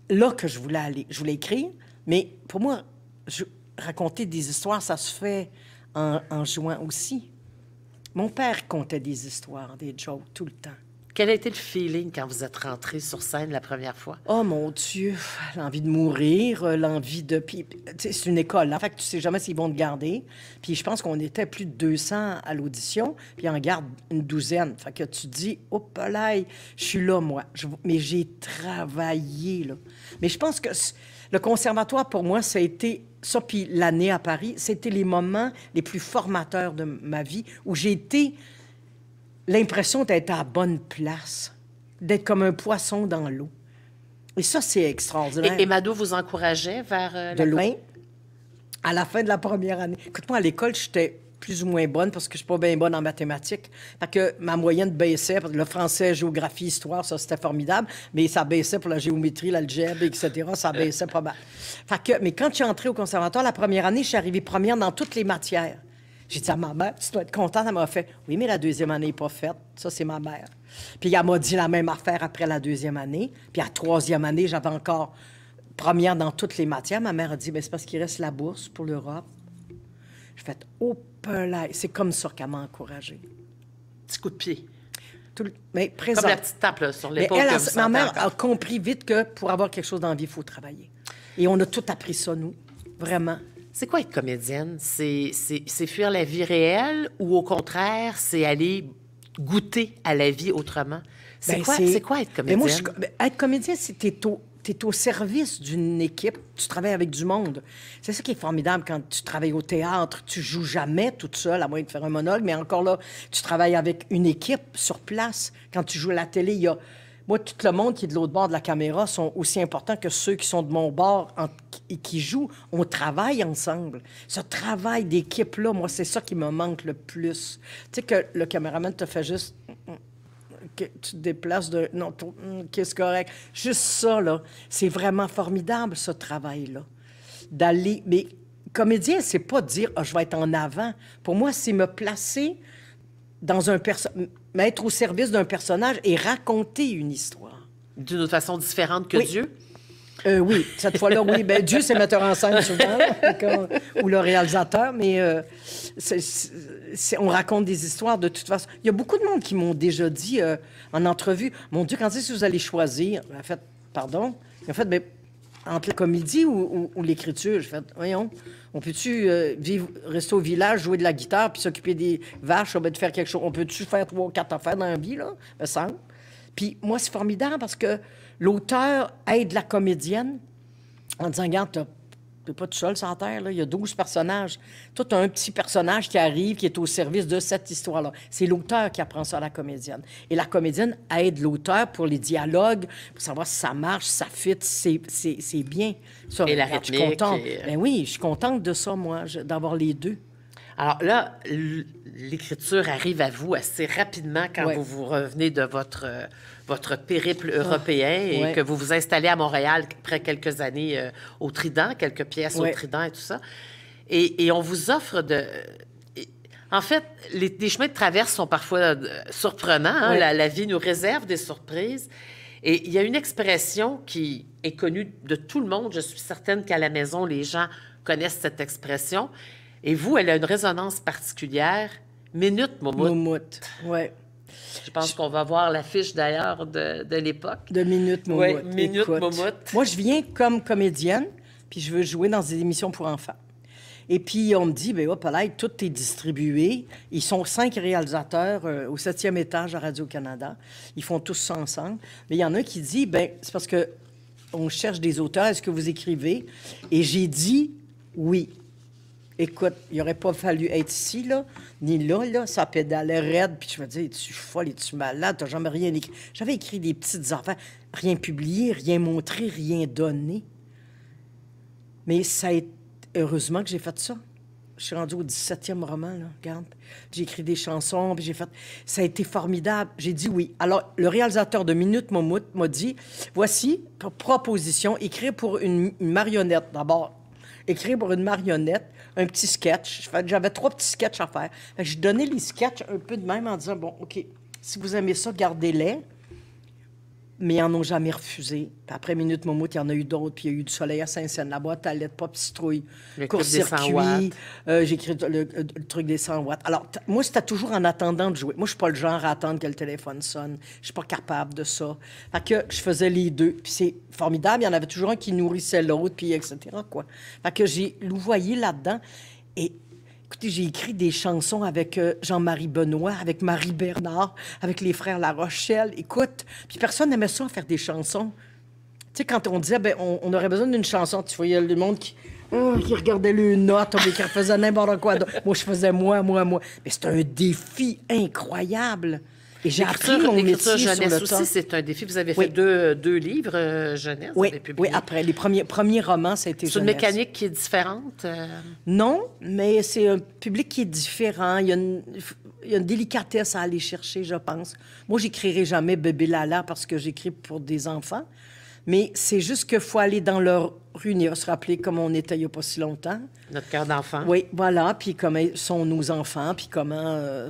là que je voulais aller. Je voulais écrire, mais pour moi, raconter des histoires, ça se fait en jouant aussi. Mon père contait des histoires, des jokes, tout le temps. Quel a été le feeling quand vous êtes rentré sur scène la première fois? Oh mon Dieu, l'envie de mourir, l'envie de... Puis, tu sais, c'est une école, en fait, tu sais jamais s'ils vont te garder. Puis je pense qu'on était plus de 200 à l'audition, puis ils en gardent une douzaine. Fait que tu te dis, oh, polaille, je suis là, moi. Mais j'ai travaillé, là. Mais je pense que le conservatoire, pour moi, ça a été... Ça, puis l'année à Paris, c'était les moments les plus formateurs de ma vie, où j'ai été... l'impression d'être à la bonne place, d'être comme un poisson dans l'eau. Et ça, c'est extraordinaire. Et Mado vous encourageait vers... de loin, à la fin de la première année. Écoute-moi, à l'école, j'étais plus ou moins bonne parce que je suis pas bien bonne en mathématiques. Fait que ma moyenne baissait, parce que le français, géographie, histoire, ça, c'était formidable, mais ça baissait pour la géométrie, l'algèbre, etc., ça baissait pas mal. Fait que, mais quand je suis entrée au conservatoire, la première année, je suis arrivée première dans toutes les matières. J'ai dit à ma mère, tu dois être contente. Elle m'a fait, oui, mais la deuxième année n'est pas faite. Ça, c'est ma mère. Puis elle m'a dit la même affaire après la deuxième année. Puis à la troisième année, j'avais encore première dans toutes les matières. Ma mère a dit, bien, c'est parce qu'il reste la bourse pour l'Europe. J'ai fait, oh, pelaille. C'est comme ça qu'elle m'a encouragée. Petit coup de pied. Mais présent. Comme la petite tape là, sur Mais l'épaule. elle, que vous ma mère sentez a encore. compris vite que pour avoir quelque chose dans la vie, il faut travailler. Et on a tout appris ça, nous. Vraiment. C'est quoi être comédienne? C'est fuir la vie réelle ou au contraire, c'est aller goûter à la vie autrement? C'est Ben, quoi être Mais comédienne? moi, être comédien, c'est t'es au service d'une équipe, tu travailles avec du monde. C'est ça qui est formidable quand tu travailles au théâtre. Tu joues jamais toute seule, à moins de faire un monologue, mais encore là, tu travailles avec une équipe sur place. Quand tu joues à la télé, il y a... Moi, tout le monde qui est de l'autre bord de la caméra sont aussi importants que ceux qui sont de mon bord et qui jouent. On travaille ensemble. Ce travail d'équipe-là, moi, c'est ça qui me manque le plus. Tu sais que le caméraman te fait juste... que tu te déplaces de... Non, qu'est-ce correct? Juste ça, là, c'est vraiment formidable, ce travail-là. D'aller... Mais comédien, c'est pas dire ah, « je vais être en avant ». Pour moi, c'est me placer dans un mettre au service d'un personnage et raconter une histoire. D'une autre façon différente que Oui. Dieu? Oui, cette fois-là, oui. Ben, Dieu, c'est le metteur en scène souvent, là, ou le réalisateur, mais on raconte des histoires de toute façon. Il y a beaucoup de monde qui m'ont déjà dit en entrevue, « Mon Dieu, quand est-ce que vous allez choisir? » En fait, pardon? En fait, ben, entre la comédie ou l'écriture, j'ai fait, voyons, on peut-tu rester au village, jouer de la guitare, puis s'occuper des vaches, de faire quelque chose? On peut-tu faire 3 ou 4 affaires dans la vie, là? Me semble. Puis moi, c'est formidable parce que l'auteur aide la comédienne en disant, regarde, t'es pas tout seul sur la Terre, là. Il y a 12 personnages. Toi, t'as un petit personnage qui arrive, qui est au service de cette histoire-là. C'est l'auteur qui apprend ça à la comédienne. Et la comédienne aide l'auteur pour les dialogues, pour savoir si ça marche, si ça fit, c'est bien. Ça, Et la regarde, je rythmique, suis contente. et- Ben oui, je suis contente de ça, moi, d'avoir les deux. Alors là, l'écriture arrive à vous assez rapidement quand Ouais. vous revenez de votre périple européen et ouais. que vous vous installez à Montréal après quelques années au Trident, quelques pièces Ouais. au Trident et tout ça. Et on vous offre de... En fait, les chemins de traverse sont parfois surprenants. Hein? Ouais. La vie nous réserve des surprises. Et il y a une expression qui est connue de tout le monde. Je suis certaine qu'à la maison, les gens connaissent cette expression. Et vous, elle a une résonance particulière. Minute, Moumoute. Moumoute, oui. Je pense qu'on va voir l'affiche d'ailleurs de l'époque. De Minute Oui, Moumoute. Minute Écoute, Moumoute. moi, je viens comme comédienne, puis je veux jouer dans des émissions pour enfants. Et puis, on me dit, ben hop là, tout est distribué. Ils sont 5 réalisateurs au 7e étage à Radio-Canada. Ils font tous ça ensemble. Mais il y en a un qui dit, ben c'est parce que on cherche des auteurs. Est-ce que vous écrivez? Et j'ai dit oui. Écoute, il n'aurait pas fallu être ici, là, ni là, ça pédalait raide. Puis je me disais, es-tu folle, es-tu malade? T'as jamais rien écrit. J'avais écrit des petites affaires, rien publié, rien montré, rien donné. Mais ça a été... Heureusement que j'ai fait ça. Je suis rendue au 17e roman, là, regarde. J'ai écrit des chansons, puis j'ai fait... Ça a été formidable. J'ai dit oui. Alors, le réalisateur de Minute Moumoute m'a dit, voici, proposition, écrire pour une marionnette. D'abord, écrire pour une marionnette, un petit sketch. J'avais 3 petits sketchs à faire. Fait que je donnais les sketchs un peu de même en disant, bon, OK, si vous aimez ça, gardez-les. mais ils n'en ont jamais refusé. Puis après Minute Momoute, il y en a eu d'autres. Puis il y a eu du Soleil à Saint-Saëns, la boîte à lettres, Pop Citrouille, Court-circuit. J'ai écrit le truc des 100 watts. Alors, moi, c'était toujours en attendant de jouer. Moi, je suis pas le genre à attendre que le téléphone sonne. Je suis pas capable de ça. Fait que je faisais les deux. Puis c'est formidable. Il y en avait toujours un qui nourrissait l'autre, puis etc., quoi. Fait que j'ai louvoyé là-dedans. Et écoutez, j'ai écrit des chansons avec Jean-Marie Benoît, avec Marie Bernard, avec les frères La Rochelle. Écoute, puis personne n'aimait ça, faire des chansons. Tu sais, quand on disait, ben, on aurait besoin d'une chanson, tu voyais le monde qui regardait les notes, qui faisait n'importe quoi. Moi, je faisais moi. Mais c'était un défi incroyable. Et j'ai appris mon métier jeunesse aussi, c'est un défi. Vous avez fait deux livres jeunesse. Oui, après. Les premiers romans, ça a été jeunesse. C'est une mécanique qui est différente? Non, mais c'est un public qui est différent. Il y a une délicatesse à aller chercher, je pense. Moi, j'écrirai jamais Bébé Lala parce que j'écris pour des enfants. Mais c'est juste qu'il faut aller dans leur univers, se rappeler comme on était il n'y a pas si longtemps. Notre cœur d'enfant. Oui, voilà. Puis comment sont nos enfants, puis comment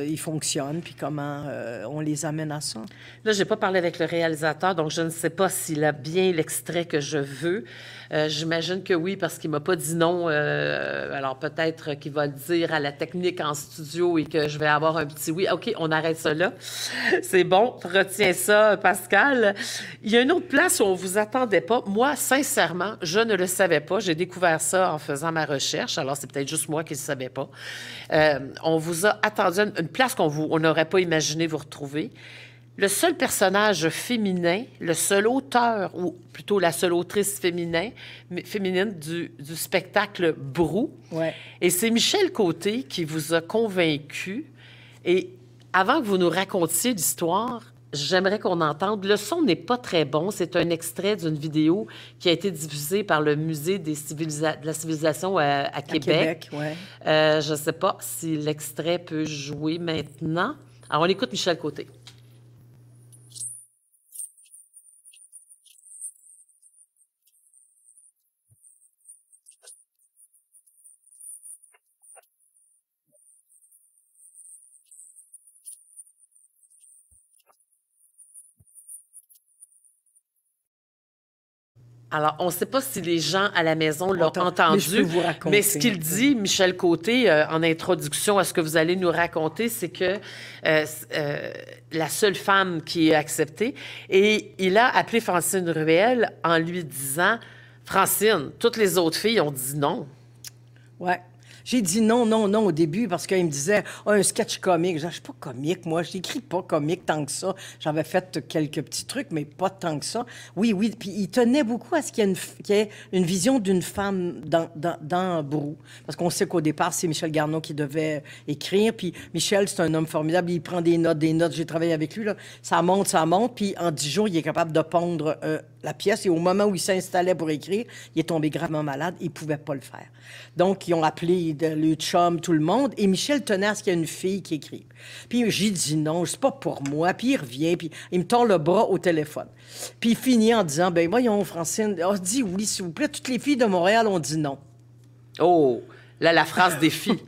ils fonctionnent, puis comment on les amène à ça. Là, je n'ai pas parlé avec le réalisateur, donc je ne sais pas s'il a bien l'extrait que je veux. J'imagine que oui, parce qu'il ne m'a pas dit non. Alors peut-être qu'il va le dire à la technique en studio et que je vais avoir un petit oui. OK, on arrête ça là. C'est bon, retiens ça, Pascal. Il y a une autre place où on ne vous attendait pas. Moi, sincèrement, je ne le savais pas. J'ai découvert ça en faisant ma recherche. Alors, c'est peut-être juste moi qui ne le savais pas. On vous a attendu à une place on n'aurait pas imaginé vous retrouver. Le seul personnage féminin, le seul auteur, ou plutôt la seule autrice féminine du spectacle Brou. Ouais. Et c'est Michel Côté qui vous a convaincu. Et avant que vous nous racontiez l'histoire, j'aimerais qu'on entende. Le son n'est pas très bon. C'est un extrait d'une vidéo qui a été diffusée par le Musée de la civilisation à Québec. Ouais. Je ne sais pas si l'extrait peut jouer maintenant. Alors, on écoute Michel Côté. Alors, on ne sait pas si les gens à la maison l'ont entendu, mais ce qu'il dit, Michel Côté, en introduction à ce que vous allez nous raconter, c'est que la seule femme qui est acceptée, et il a appelé Francine Ruel en lui disant « Francine, toutes les autres filles ont dit non. » Ouais. J'ai dit non au début parce qu'il me disait un sketch comique. Je ne suis pas comique, moi. Je n'écris pas comique tant que ça. J'avais fait quelques petits trucs, mais pas tant que ça. Oui. Puis il tenait beaucoup à ce qu'il y ait une vision d'une femme dans Brou. Parce qu'on sait qu'au départ, c'est Michel Garneau qui devait écrire. Puis Michel, c'est un homme formidable. Il prend des notes. J'ai travaillé avec lui, là. Ça monte. Puis en 10 jours, il est capable de pondre la pièce. Et au moment où il s'installait pour écrire, il est tombé gravement malade. Il ne pouvait pas le faire. Donc, ils ont appelé le chum, tout le monde, et Michel tenait à ce qu'il y ait une fille qui écrive. Puis j'ai dit non, c'est pas pour moi. Puis il revient, puis il me tord le bras au téléphone. Puis il finit en disant, ben voyons, Francine, dis oui, s'il vous plaît. Toutes les filles de Montréal ont dit non. Oh, là, la phrase des filles.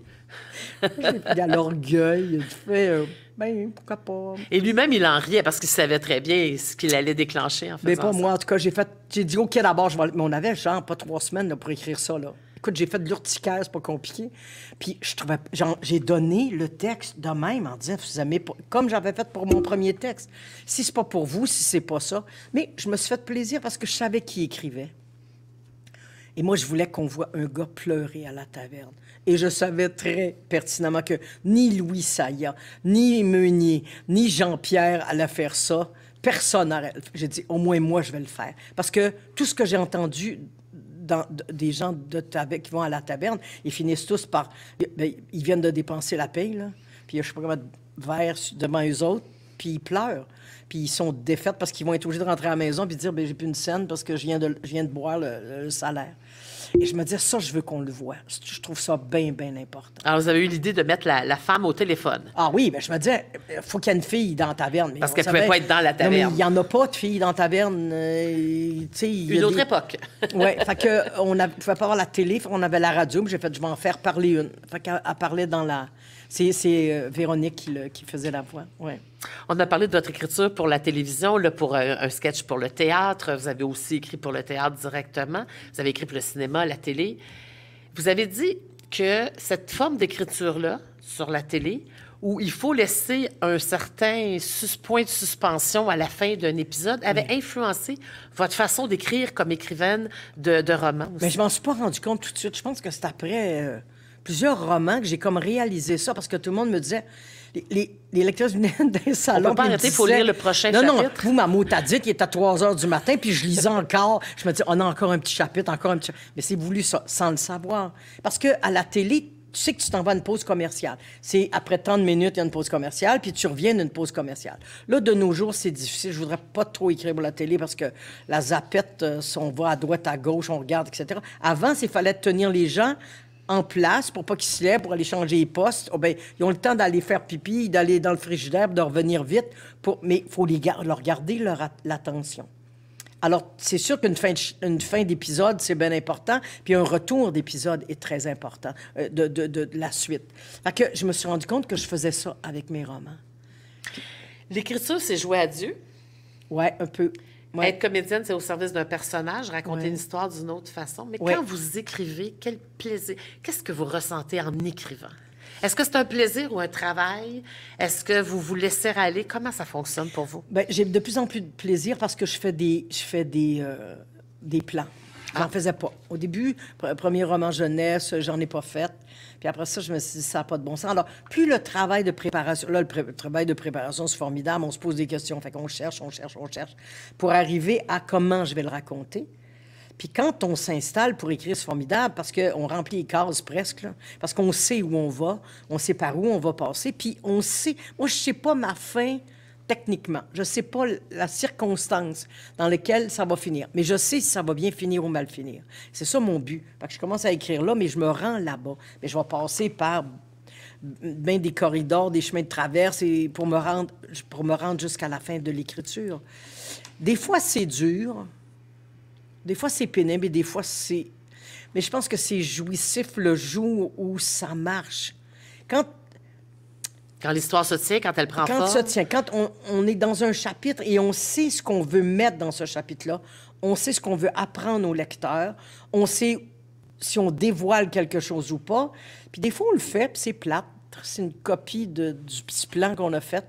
Il y a l'orgueil, il fait... ben, pourquoi pas. Et lui-même, il en riait parce qu'il savait très bien ce qu'il allait déclencher en faisant ça. Mais pas moi, en tout cas, j'ai dit, OK, d'abord, mais on avait genre pas 3 semaines là, pour écrire ça, là. Écoute, j'ai fait de l'urticaire, c'est pas compliqué. Puis je trouvais, j'ai donné le texte de même en disant, vous aimez pas, comme j'avais fait pour mon premier texte. Si c'est pas pour vous, si c'est pas ça. Mais je me suis fait plaisir parce que je savais qui écrivait. Et moi, je voulais qu'on voit un gars pleurer à la taverne. Et je savais très pertinemment que ni Louis Saya, ni Meunier, ni Jean-Pierre allaient faire ça. Personne n'aurait. J'ai dit, au moins moi, je vais le faire. Parce que tout ce que j'ai entendu des gens qui vont à la taverne, ils finissent tous par... Bien, ils viennent de dépenser la paye, là. Puis je sais pas comment de verre devant eux autres, puis ils pleurent. Puis ils sont défaits parce qu'ils vont être obligés de rentrer à la maison puis dire, bien, j'ai plus une scène parce que je viens de boire le salaire. Et je me disais, ça, je veux qu'on le voit. Je trouve ça bien, bien important. Alors, vous avez eu l'idée de mettre la femme au téléphone. Ah oui, bien, je me disais, il faut qu'il y ait une fille dans la taverne. Parce qu'elle ne pouvait pas être dans la taverne. Non, mais il n'y en a pas de filles dans la taverne. Une autre époque. Oui, fait qu'on ne pouvait pas avoir la télé, on avait la radio, mais j'ai fait, je vais en faire parler une. Fait qu'elle parlait dans C'est Véronique qui faisait la voix, oui. On a parlé de votre écriture pour la télévision, là, pour un sketch pour le théâtre. Vous avez aussi écrit pour le théâtre directement. Vous avez écrit pour le cinéma, la télé. Vous avez dit que cette forme d'écriture-là, sur la télé, où il faut laisser un certain point de suspension à la fin d'un épisode, avait influencé votre façon d'écrire comme écrivaine de romans aussi. Mais je m'en suis pas rendu compte tout de suite. Je pense que c'est après plusieurs romans que j'ai comme réalisé ça, parce que tout le monde me disait... Les lecteurs venaient d'un salon. On peut pas arrêter, il faut lire le prochain chapitre. Non, vous, ma motadite, il est à 3 heures du matin, puis je lisais encore. Je me dis, on a encore un petit chapitre, encore un petit chapitre. Mais c'est voulu ça, sans le savoir. Parce qu'à la télé, tu sais que tu t'en vas à une pause commerciale. C'est après tant de minutes, il y a une pause commerciale, puis tu reviens d'une pause commerciale. Là, de nos jours, c'est difficile. Je voudrais pas trop écrire pour la télé parce que la zapette, on va à droite, à gauche, on regarde, etc. Avant, il fallait tenir les gens en place pour pas qu'ils se lèvent, pour aller changer les postes. Oh, ben, ils ont le temps d'aller faire pipi, d'aller dans le frigidaire, de revenir vite. Mais il faut leur garder l'attention. Alors, c'est sûr qu'une fin d'épisode, c'est bien important, puis un retour d'épisode est très important, de la suite. Fait que je me suis rendu compte que je faisais ça avec mes romans. L'écriture, c'est jouer à Dieu. Oui, un peu. Ouais. Être comédienne, c'est au service d'un personnage, raconter une histoire d'une autre façon. Mais quand vous écrivez, quel plaisir! Qu'est-ce que vous ressentez en écrivant? Est-ce que c'est un plaisir ou un travail? Est-ce que vous vous laissez aller? Comment ça fonctionne pour vous? Bien, j'ai de plus en plus de plaisir parce que je fais des plans. J'en faisais pas. Au début, premier roman jeunesse, j'en ai pas fait. Puis après ça, je me suis dit, ça n'a pas de bon sens. Alors, plus le travail de préparation... Là, le travail de préparation, c'est formidable. On se pose des questions. Fait qu'on cherche pour arriver à comment je vais le raconter. Puis quand on s'installe pour écrire, c'est formidable parce qu'on remplit les cases presque, là, parce qu'on sait où on va, on sait par où on va passer, puis on sait... Moi, je sais pas ma fin techniquement. Je sais pas la circonstance dans laquelle ça va finir. Mais je sais si ça va bien finir ou mal finir. C'est ça mon but. Fait que je commence à écrire là, mais je me rends là-bas. Mais je vais passer par bien des corridors, des chemins de traverse et pour me rendre jusqu'à la fin de l'écriture. Des fois, c'est dur. Des fois, c'est pénible et des fois, c'est... Mais je pense que c'est jouissif le jour où ça marche. Quand l'histoire se tient, quand elle prend forme. Quand ça tient, quand on est dans un chapitre et on sait ce qu'on veut mettre dans ce chapitre-là, on sait ce qu'on veut apprendre aux lecteurs, on sait si on dévoile quelque chose ou pas. Puis des fois, on le fait, puis c'est plate. C'est une copie du petit plan qu'on a fait,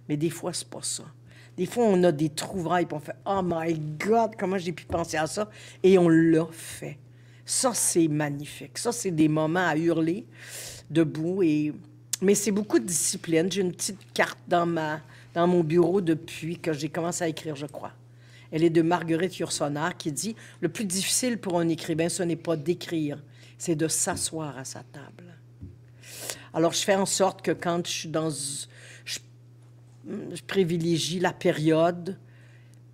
mais des fois, c'est pas ça. Des fois, on a des trouvailles, puis on fait « Oh my God, comment j'ai pu penser à ça? » Et on l'a fait. Ça, c'est magnifique. Ça, c'est des moments à hurler debout et... Mais c'est beaucoup de discipline. J'ai une petite carte dans mon bureau depuis que j'ai commencé à écrire, je crois. Elle est de Marguerite Yourcenar qui dit « Le plus difficile pour un écrivain, ce n'est pas d'écrire, c'est de s'asseoir à sa table. » Alors, je fais en sorte que quand je suis je privilégie la période,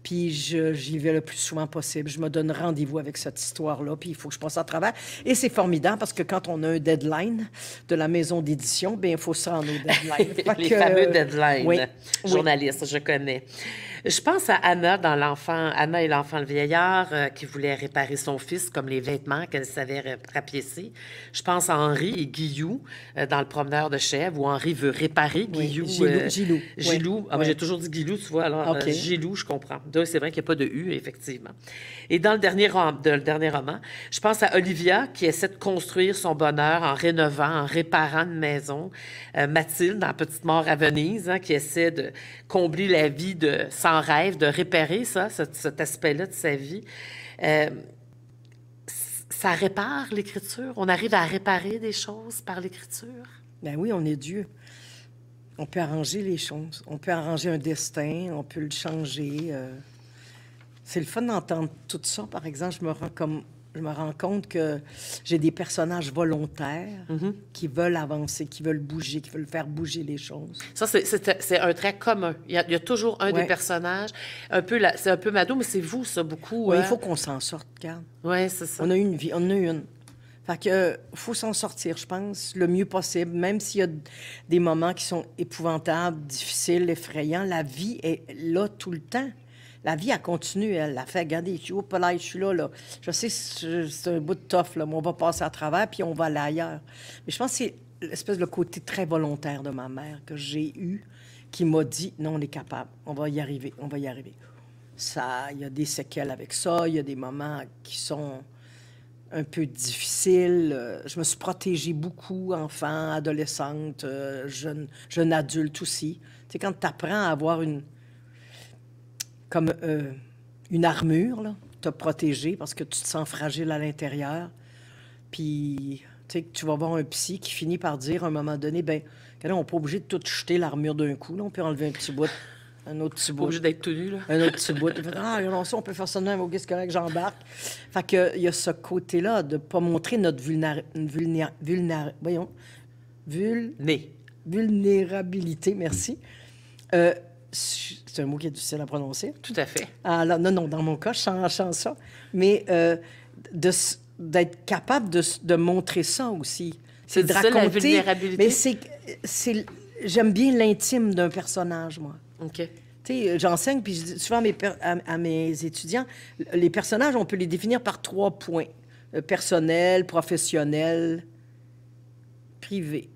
puis j'y vais le plus souvent possible. Je me donne rendez-vous avec cette histoire-là, puis il faut que je passe à travers. Et c'est formidable parce que quand on a un deadline de la maison d'édition, bien, il faut se rendre au deadline. Les fameux deadlines. Oui. Journaliste, je connais. Je pense à Anna Anna et l'enfant le vieillard qui voulait réparer son fils comme les vêtements qu'elle savait rapiécer. Je pense à Henri et Guillou dans Le Promeneur de Chèvres où Henri veut réparer Guillou. Gilou. Gilou. Ah, oui. J'ai toujours dit Guillou, tu vois. Alors, Okay. Gilou, je comprends. C'est vrai qu'il n'y a pas de U, effectivement. Et dans le dernier roman, je pense à Olivia qui essaie de construire son bonheur en rénovant, en réparant une maison. Mathilde, dans Petite mort à Venise, qui essaie de combler la vie sans rêve, de réparer cet aspect-là de sa vie. Ça répare l'écriture? On arrive à réparer des choses par l'écriture? Ben oui, on est Dieu. On peut arranger les choses. On peut arranger un destin, on peut le changer. C'est le fun d'entendre tout ça. Par exemple, je me rends compte que j'ai des personnages volontaires qui veulent avancer, qui veulent bouger, qui veulent faire bouger les choses. Ça, c'est un trait commun. Il y a toujours un des personnages. C'est un peu Mado, mais c'est vous, ça, beaucoup. Oui, il faut qu'on s'en sorte, regarde. Oui, c'est ça. On a une vie, on en a une. Fait que faut s'en sortir, je pense, le mieux possible, même s'il y a des moments qui sont épouvantables, difficiles, effrayants. La vie est là tout le temps. La vie, elle continue, elle a fait, regardez, je suis au palais, je suis là, là. Je sais, c'est un bout de tough, là, mais on va passer à travers, puis on va aller ailleurs. Mais je pense que c'est l'espèce de côté très volontaire de ma mère que j'ai eu, qui m'a dit, non, on est capable, on va y arriver, on va y arriver. Ça, il y a des séquelles avec ça, il y a des moments qui sont un peu difficiles. Je me suis protégée beaucoup, enfant, adolescente, jeune adulte aussi. Tu sais, quand tu apprends à avoir comme une armure, là, te protéger parce que tu te sens fragile à l'intérieur. Puis, tu sais, tu vas voir un psy qui finit par dire à un moment donné, ben, on n'est pas obligé de tout jeter l'armure d'un coup. Là. On peut enlever un petit bout, un autre petit bout. Obligé d'être tout nu, là. Un autre petit bout. Ah, non, ça, on peut faire ça de même, OK, c'est correct, j'embarque. Fait que, il y a ce côté-là de ne pas montrer notre Né. vulnérabilité, merci. C'est un mot qui est difficile à prononcer. Tout à fait. Ah, là, non, dans mon cas, je sens ça. Mais d'être capable de montrer ça aussi. C'est de ça, la vulnérabilité? Mais j'aime bien l'intime d'un personnage, moi. OK. Tu sais, j'enseigne, puis je dis souvent à mes étudiants, les personnages, on peut les définir par 3 points. Personnel, professionnel, privé.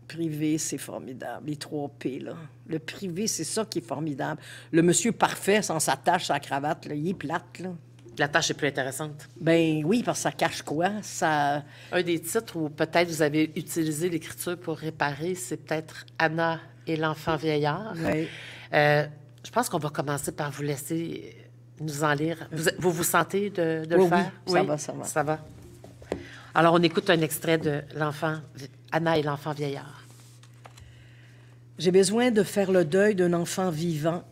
Privé, c'est formidable. Les 3 P, là. Le privé, c'est ça qui est formidable. Le monsieur parfait, sans sa tache, sa cravate, là, il est plate, là. La tâche est plus intéressante. Ben oui, parce que ça cache quoi? Ça... Un des titres où peut-être vous avez utilisé l'écriture pour réparer, c'est peut-être Anna et l'enfant vieillard. Oui. Je pense qu'on va commencer par vous laisser nous en lire. Vous sentez de le faire? Oui, ça va. Ça va. Alors, on écoute un extrait de Anna et l'enfant vieillard. J'ai besoin de faire le deuil d'un enfant vivant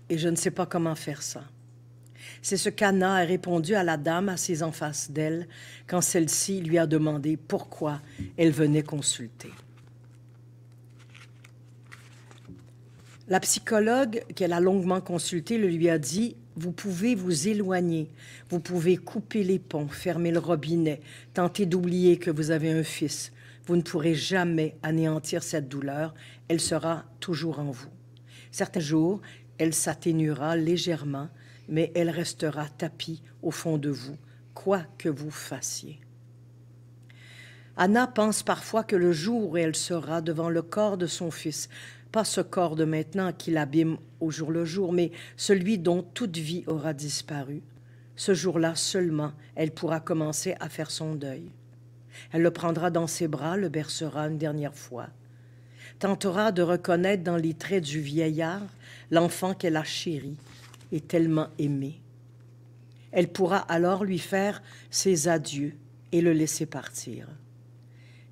et je ne sais pas comment faire ça. C'est ce qu'Anna a répondu à la dame assise en face d'elle quand celle-ci lui a demandé pourquoi elle venait consulter. La psychologue qu'elle a longuement consultée le lui a dit « Vous pouvez vous éloigner, vous pouvez couper les ponts, fermer le robinet, tenter d'oublier que vous avez un fils. Vous ne pourrez jamais anéantir cette douleur, elle sera toujours en vous. Certains jours, elle s'atténuera légèrement, mais elle restera tapie au fond de vous, quoi que vous fassiez. » Anna pense parfois que le jour où elle sera devant le corps de son fils, pas ce corps de maintenant qui l'abîme au jour le jour, mais celui dont toute vie aura disparu, ce jour-là seulement, elle pourra commencer à faire son deuil. Elle le prendra dans ses bras, le bercera une dernière fois, tentera de reconnaître dans les traits du vieillard l'enfant qu'elle a chéri et tellement aimé. Elle pourra alors lui faire ses adieux et le laisser partir.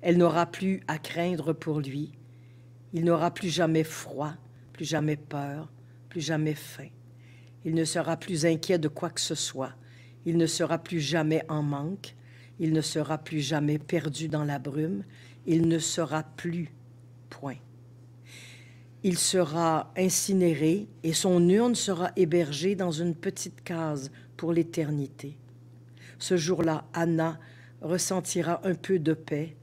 Elle n'aura plus à craindre pour lui. Il n'aura plus jamais froid, plus jamais peur, plus jamais faim. Il ne sera plus inquiet de quoi que ce soit. Il ne sera plus jamais en manque. Il ne sera plus jamais perdu dans la brume. Il ne sera plus, point. Il sera incinéré et son urne sera hébergée dans une petite case pour l'éternité. Ce jour-là, Anna ressentira un peu de paix.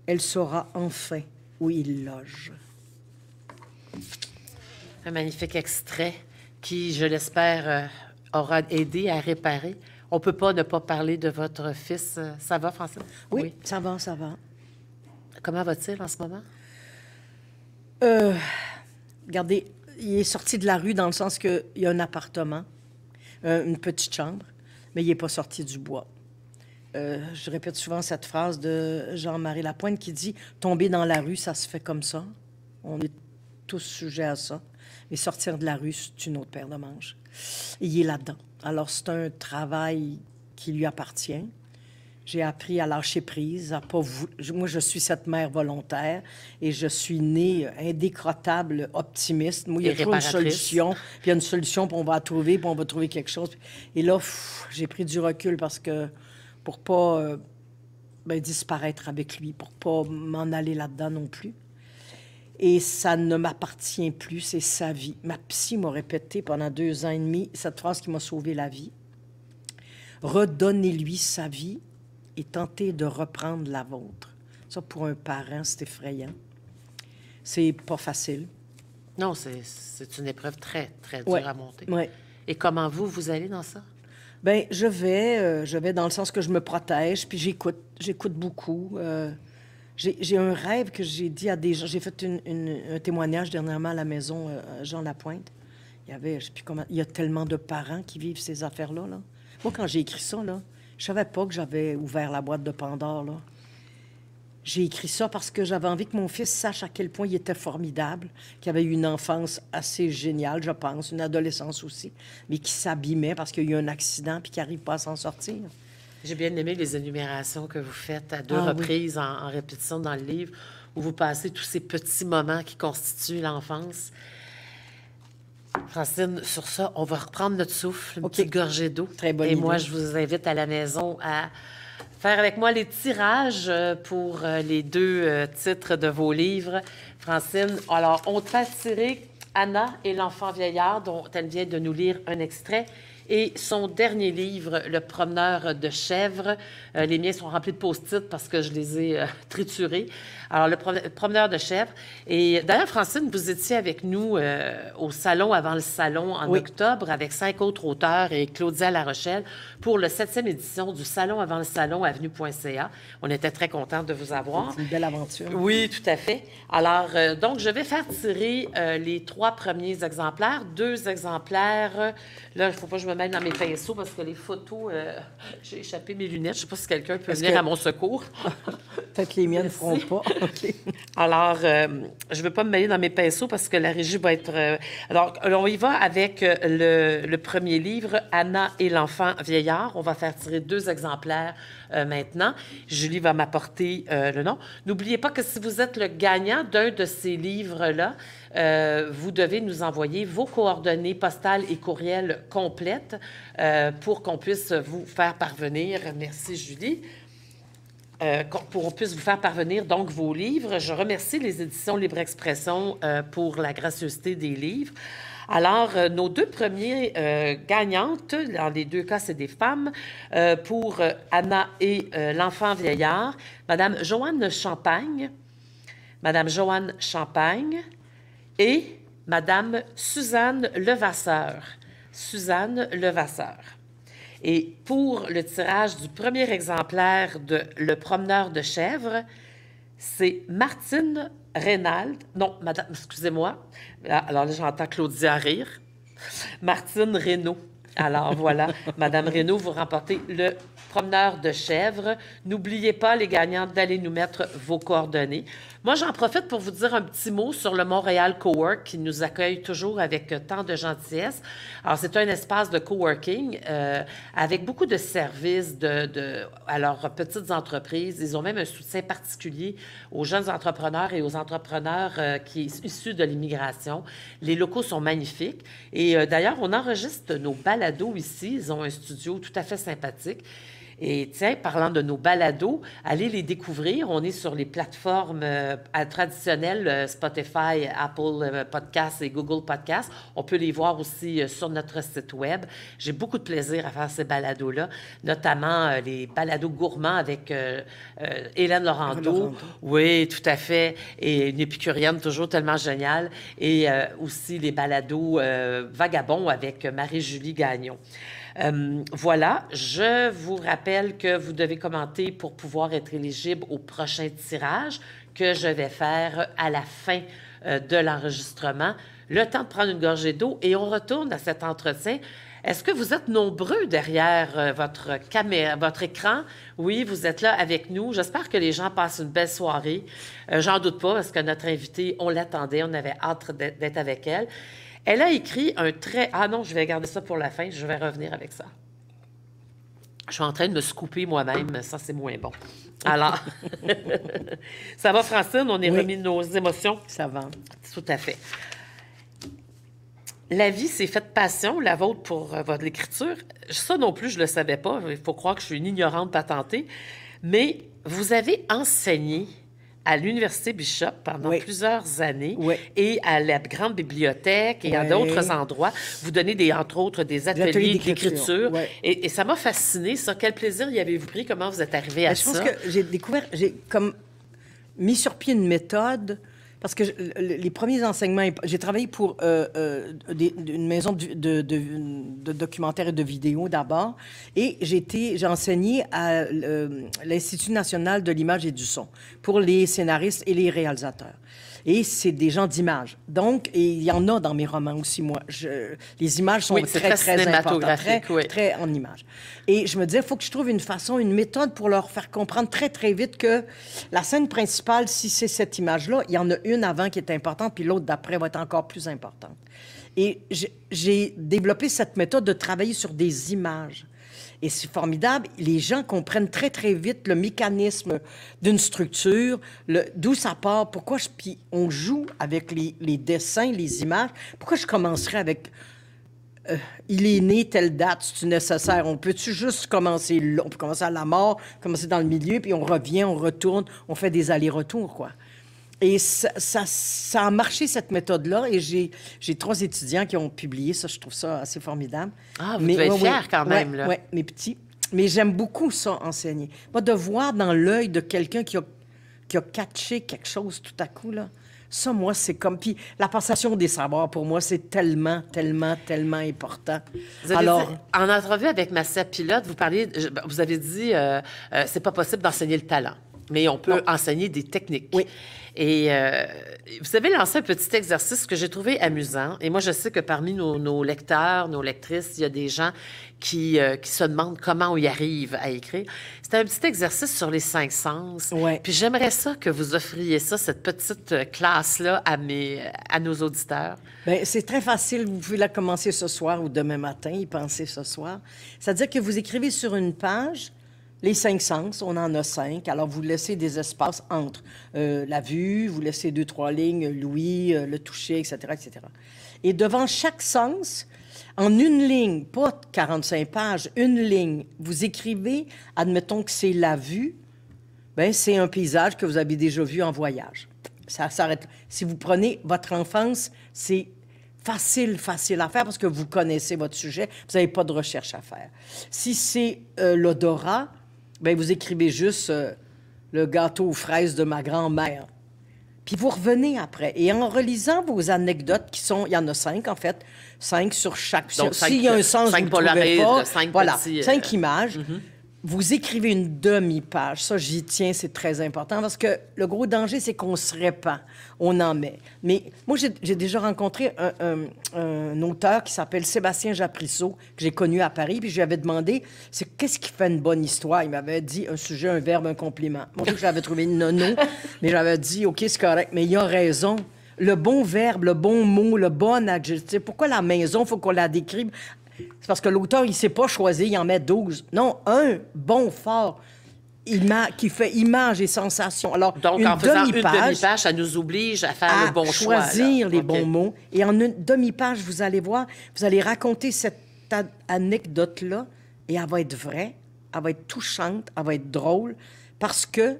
Elle saura enfin où il loge. Un magnifique extrait qui, je l'espère, aura aidé à réparer. On ne peut pas ne pas parler de votre fils. Ça va, Francine? Oui, ça va, ça va. Comment va-t-il en ce moment? Regardez, il est sorti de la rue dans le sens qu'il y a un appartement, une petite chambre, mais il n'est pas sorti du bois. Je répète souvent cette phrase de Jean-Marie Lapointe qui dit « Tomber dans la rue, ça se fait comme ça. » On est tous sujets à ça. Mais sortir de la rue, c'est une autre paire de manches. Et il est là-dedans. Alors, c'est un travail qui lui appartient. J'ai appris à lâcher prise, à pas moi, je suis cette mère volontaire et je suis née indécrottable, optimiste. Moi, il y a toujours une solution, puis il y a une solution, puis on va la trouver, puis on va trouver quelque chose. Et là, j'ai pris du recul parce que pour pas disparaître avec lui, pour pas m'en aller là-dedans non plus. Et ça ne m'appartient plus, c'est sa vie. Ma psy m'a répété pendant 2 ans et demi cette phrase qui m'a sauvé la vie. Redonnez-lui sa vie et tentez de reprendre la vôtre. Ça, pour un parent, c'est effrayant. C'est pas facile. Non, c'est une épreuve très, très dure à monter. Oui. Et comment vous allez dans ça? Bien, je vais dans le sens que je me protège, puis j'écoute beaucoup. J'ai un rêve que j'ai dit à des gens. J'ai fait un témoignage dernièrement à la maison Jean Lapointe. Il y avait, je sais plus comment, il y a tellement de parents qui vivent ces affaires-là, là. Moi, quand j'ai écrit ça, là, je savais pas que j'avais ouvert la boîte de Pandore, là. J'ai écrit ça parce que j'avais envie que mon fils sache à quel point il était formidable, qu'il avait eu une enfance assez géniale, je pense, une adolescence aussi, mais qui s'abîmait parce qu'il y a eu un accident puis qu'il n'arrive pas à s'en sortir. J'ai bien aimé les énumérations que vous faites à deux reprises en répétition dans le livre, où vous passez tous ces petits moments qui constituent l'enfance. Francine, sur ça, on va reprendre notre souffle, une petite gorgée d'eau. Très bonne idée. Moi, je vous invite à la maison à faire avec moi les tirages pour les deux titres de vos livres. Francine, alors, on te fait tirer Anna et l'enfant vieillard, dont elle vient de nous lire un extrait, et son dernier livre, Le promeneur de chèvres. Les miens sont remplis de post-it parce que je les ai triturés. Alors, le promeneur de chèvres. Et d'ailleurs, Francine, vous étiez avec nous au salon avant le salon en octobre avec 5 autres auteurs et Claudia Larochelle pour le 7e édition du Salon avant le salon avenue.ca. On était très contents de vous avoir. C'est une belle aventure. Oui, tout à fait. Alors, donc, je vais faire tirer les 3 premiers exemplaires. 2 exemplaires. Là, il ne faut pas que je me mette dans mes pinceaux parce que les photos, j'ai échappé mes lunettes. Je ne sais pas si quelqu'un peut venir à mon secours. Peut-être les miennes ne feront pas. Okay. Alors, je ne veux pas me mêler dans mes pinceaux parce que la régie va être... Alors, on y va avec le premier livre, Anna et l'enfant vieillard. On va faire tirer 2 exemplaires maintenant. Julie va m'apporter le nom. N'oubliez pas que si vous êtes le gagnant d'un de ces livres-là, vous devez nous envoyer vos coordonnées postales et courriels complètes pour qu'on puisse vous faire parvenir... Merci, Julie. Pour qu'on puisse vous faire parvenir donc vos livres. Je remercie les éditions Libre Expression pour la gracieuseté des livres. Alors, nos 2 premiers gagnantes, dans les 2 cas, c'est des femmes, pour Anna et l'enfant vieillard, Madame Joanne Champagne et Madame Suzanne Levasseur. Et pour le tirage du premier exemplaire de Le promeneur de chèvres, c'est Martine Reynald. Non, madame, excusez-moi. Alors là, j'entends Claudia rire. Martine Reynaud. Alors voilà, Madame Reynaud, vous remportez le promeneur de chèvres. N'oubliez pas, les gagnantes, d'aller nous mettre vos coordonnées. Moi, j'en profite pour vous dire un petit mot sur le Montréal Cowork qui nous accueille toujours avec tant de gentillesse. Alors, c'est un espace de coworking avec beaucoup de services à leurs petites entreprises. Ils ont même un soutien particulier aux jeunes entrepreneurs et aux entrepreneurs issus de l'immigration. Les locaux sont magnifiques. Et d'ailleurs, on enregistre nos balados ici. Ils ont un studio tout à fait sympathique. Et tiens, parlant de nos balados, allez les découvrir. On est sur les plateformes traditionnelles, Spotify, Apple Podcasts et Google Podcasts. On peut les voir aussi sur notre site Web. J'ai beaucoup de plaisir à faire ces balados-là, notamment les balados gourmands avec Hélène Laurando. Oui, tout à fait. Et une épicurienne toujours tellement géniale. Et aussi les balados vagabonds avec Marie-Julie Gagnon. Voilà, je vous rappelle que vous devez commenter pour pouvoir être éligible au prochain tirage que je vais faire à la fin de l'enregistrement. Le temps de prendre une gorgée d'eau et on retourne à cet entretien. Est-ce que vous êtes nombreux derrière votre caméra, votre écran? Oui, vous êtes là avec nous. J'espère que les gens passent une belle soirée. J'en doute pas parce que notre invitée, on l'attendait, on avait hâte d'être avec elle. Elle a écrit un très... Ah non, je vais garder ça pour la fin. Je vais revenir avec ça. Je suis en train de me scooper moi-même. Ça, c'est moins bon. Alors, ça va, Francine? On est remis de nos émotions? Ça va. Tout à fait. La vie, c'est fait de passion, la vôtre pour votre l'écriture. Ça non plus, je ne le savais pas. Il faut croire que je suis une ignorante patentée. Mais vous avez enseigné à l'Université Bishop pendant plusieurs années et à la Grande Bibliothèque et à d'autres endroits. Vous donnez, entre autres, des ateliers d'écriture. Et ça m'a fasciné, ça. Quel plaisir y avez-vous pris? Comment vous êtes arrivé à ça? Je pense que j'ai découvert, j'ai comme mis sur pied une méthode, parce que les premiers enseignements... J'ai travaillé pour une maison de documentaires et de vidéos d'abord, et j'ai enseigné à l'Institut national de l'image et du son pour les scénaristes et les réalisateurs. Et c'est des gens d'image. Donc, et il y en a dans mes romans aussi, moi. Les images sont très importantes, très en images. Et je me disais, il faut que je trouve une façon, une méthode pour leur faire comprendre très vite que la scène principale, si c'est cette image-là, il y en a une avant qui est importante, puis l'autre d'après va être encore plus importante. Et j'ai développé cette méthode de travailler sur des images. Et c'est formidable. Les gens comprennent très vite le mécanisme d'une structure, d'où ça part, pourquoi puis on joue avec les dessins, les images. Pourquoi je commencerais avec il est né telle date, c'est nécessaire. On peut-tu juste commencer là? On peut commencer à la mort, commencer dans le milieu, puis on revient, on retourne, on fait des allers-retours, quoi. Et ça a marché, cette méthode-là, et j'ai 3 étudiants qui ont publié ça. Je trouve ça assez formidable. Ah, vous devez être fiers quand même, là. Oui, mes petits. Mais j'aime beaucoup ça, enseigner. Moi, de voir dans l'œil de quelqu'un qui a catché quelque chose tout à coup, là, ça, moi, c'est comme... Puis la passation des savoirs, pour moi, c'est tellement important. Vous avez dit, en entrevue avec Massia Pilote, vous avez dit c'est pas possible d'enseigner le talent, mais on peut enseigner des techniques. Oui. Et vous avez lancé un petit exercice que j'ai trouvé amusant. Et moi, je sais que parmi nos lecteurs, nos lectrices, il y a des gens qui se demandent comment on y arrive à écrire. C'était un petit exercice sur les 5 sens. Ouais. Puis j'aimerais ça que vous offriez ça, cette petite classe-là, à nos auditeurs. Bien, c'est très facile. Vous pouvez la commencer ce soir ou demain matin, y penser ce soir. C'est-à-dire que vous écrivez sur une page... Les 5 sens, on en a 5. Alors, vous laissez des espaces entre la vue, vous laissez 2-3 lignes, l'ouïe, le toucher, etc., etc. Et devant chaque sens, en une ligne, pas 45 pages, une ligne, vous écrivez, admettons que c'est la vue, bien, c'est un paysage que vous avez déjà vu en voyage. Ça s'arrête. Si vous prenez votre enfance, c'est facile à faire parce que vous connaissez votre sujet, vous n'avez pas de recherche à faire. Si c'est l'odorat, bien, vous écrivez juste le gâteau aux fraises de ma grand-mère. Puis vous revenez après. Et en relisant vos anecdotes, il y en a 5, en fait, 5 sur chaque... Donc, s'il y a un sens, vous ne trouvez pas... 5 voilà, petits... 5 images. Vous écrivez une demi-page. Ça, j'y tiens, c'est très important parce que le gros danger, c'est qu'on se répand. On en met. Mais moi, j'ai déjà rencontré un auteur qui s'appelle Sébastien Japrisseau, que j'ai connu à Paris, puis je lui avais demandé, qu'est-ce qui fait une bonne histoire? Il m'avait dit un sujet, un verbe, un compliment. Moi, je l'avais trouvé nono, mais j'avais dit, OK, c'est correct, mais il a raison. Le bon verbe, le bon mot, le bon adjectif. Pourquoi la maison, il faut qu'on la décrive? C'est parce que l'auteur, il ne sait pas choisir, il en met 12. Non, un bon, fort, qui fait image et sensation. Alors, donc, en faisant une demi-page, ça nous oblige à faire le bon choix. À choisir les bons mots. Et en une demi-page, vous allez voir, vous allez raconter cette anecdote-là, et elle va être vraie, elle va être touchante, elle va être drôle, parce que...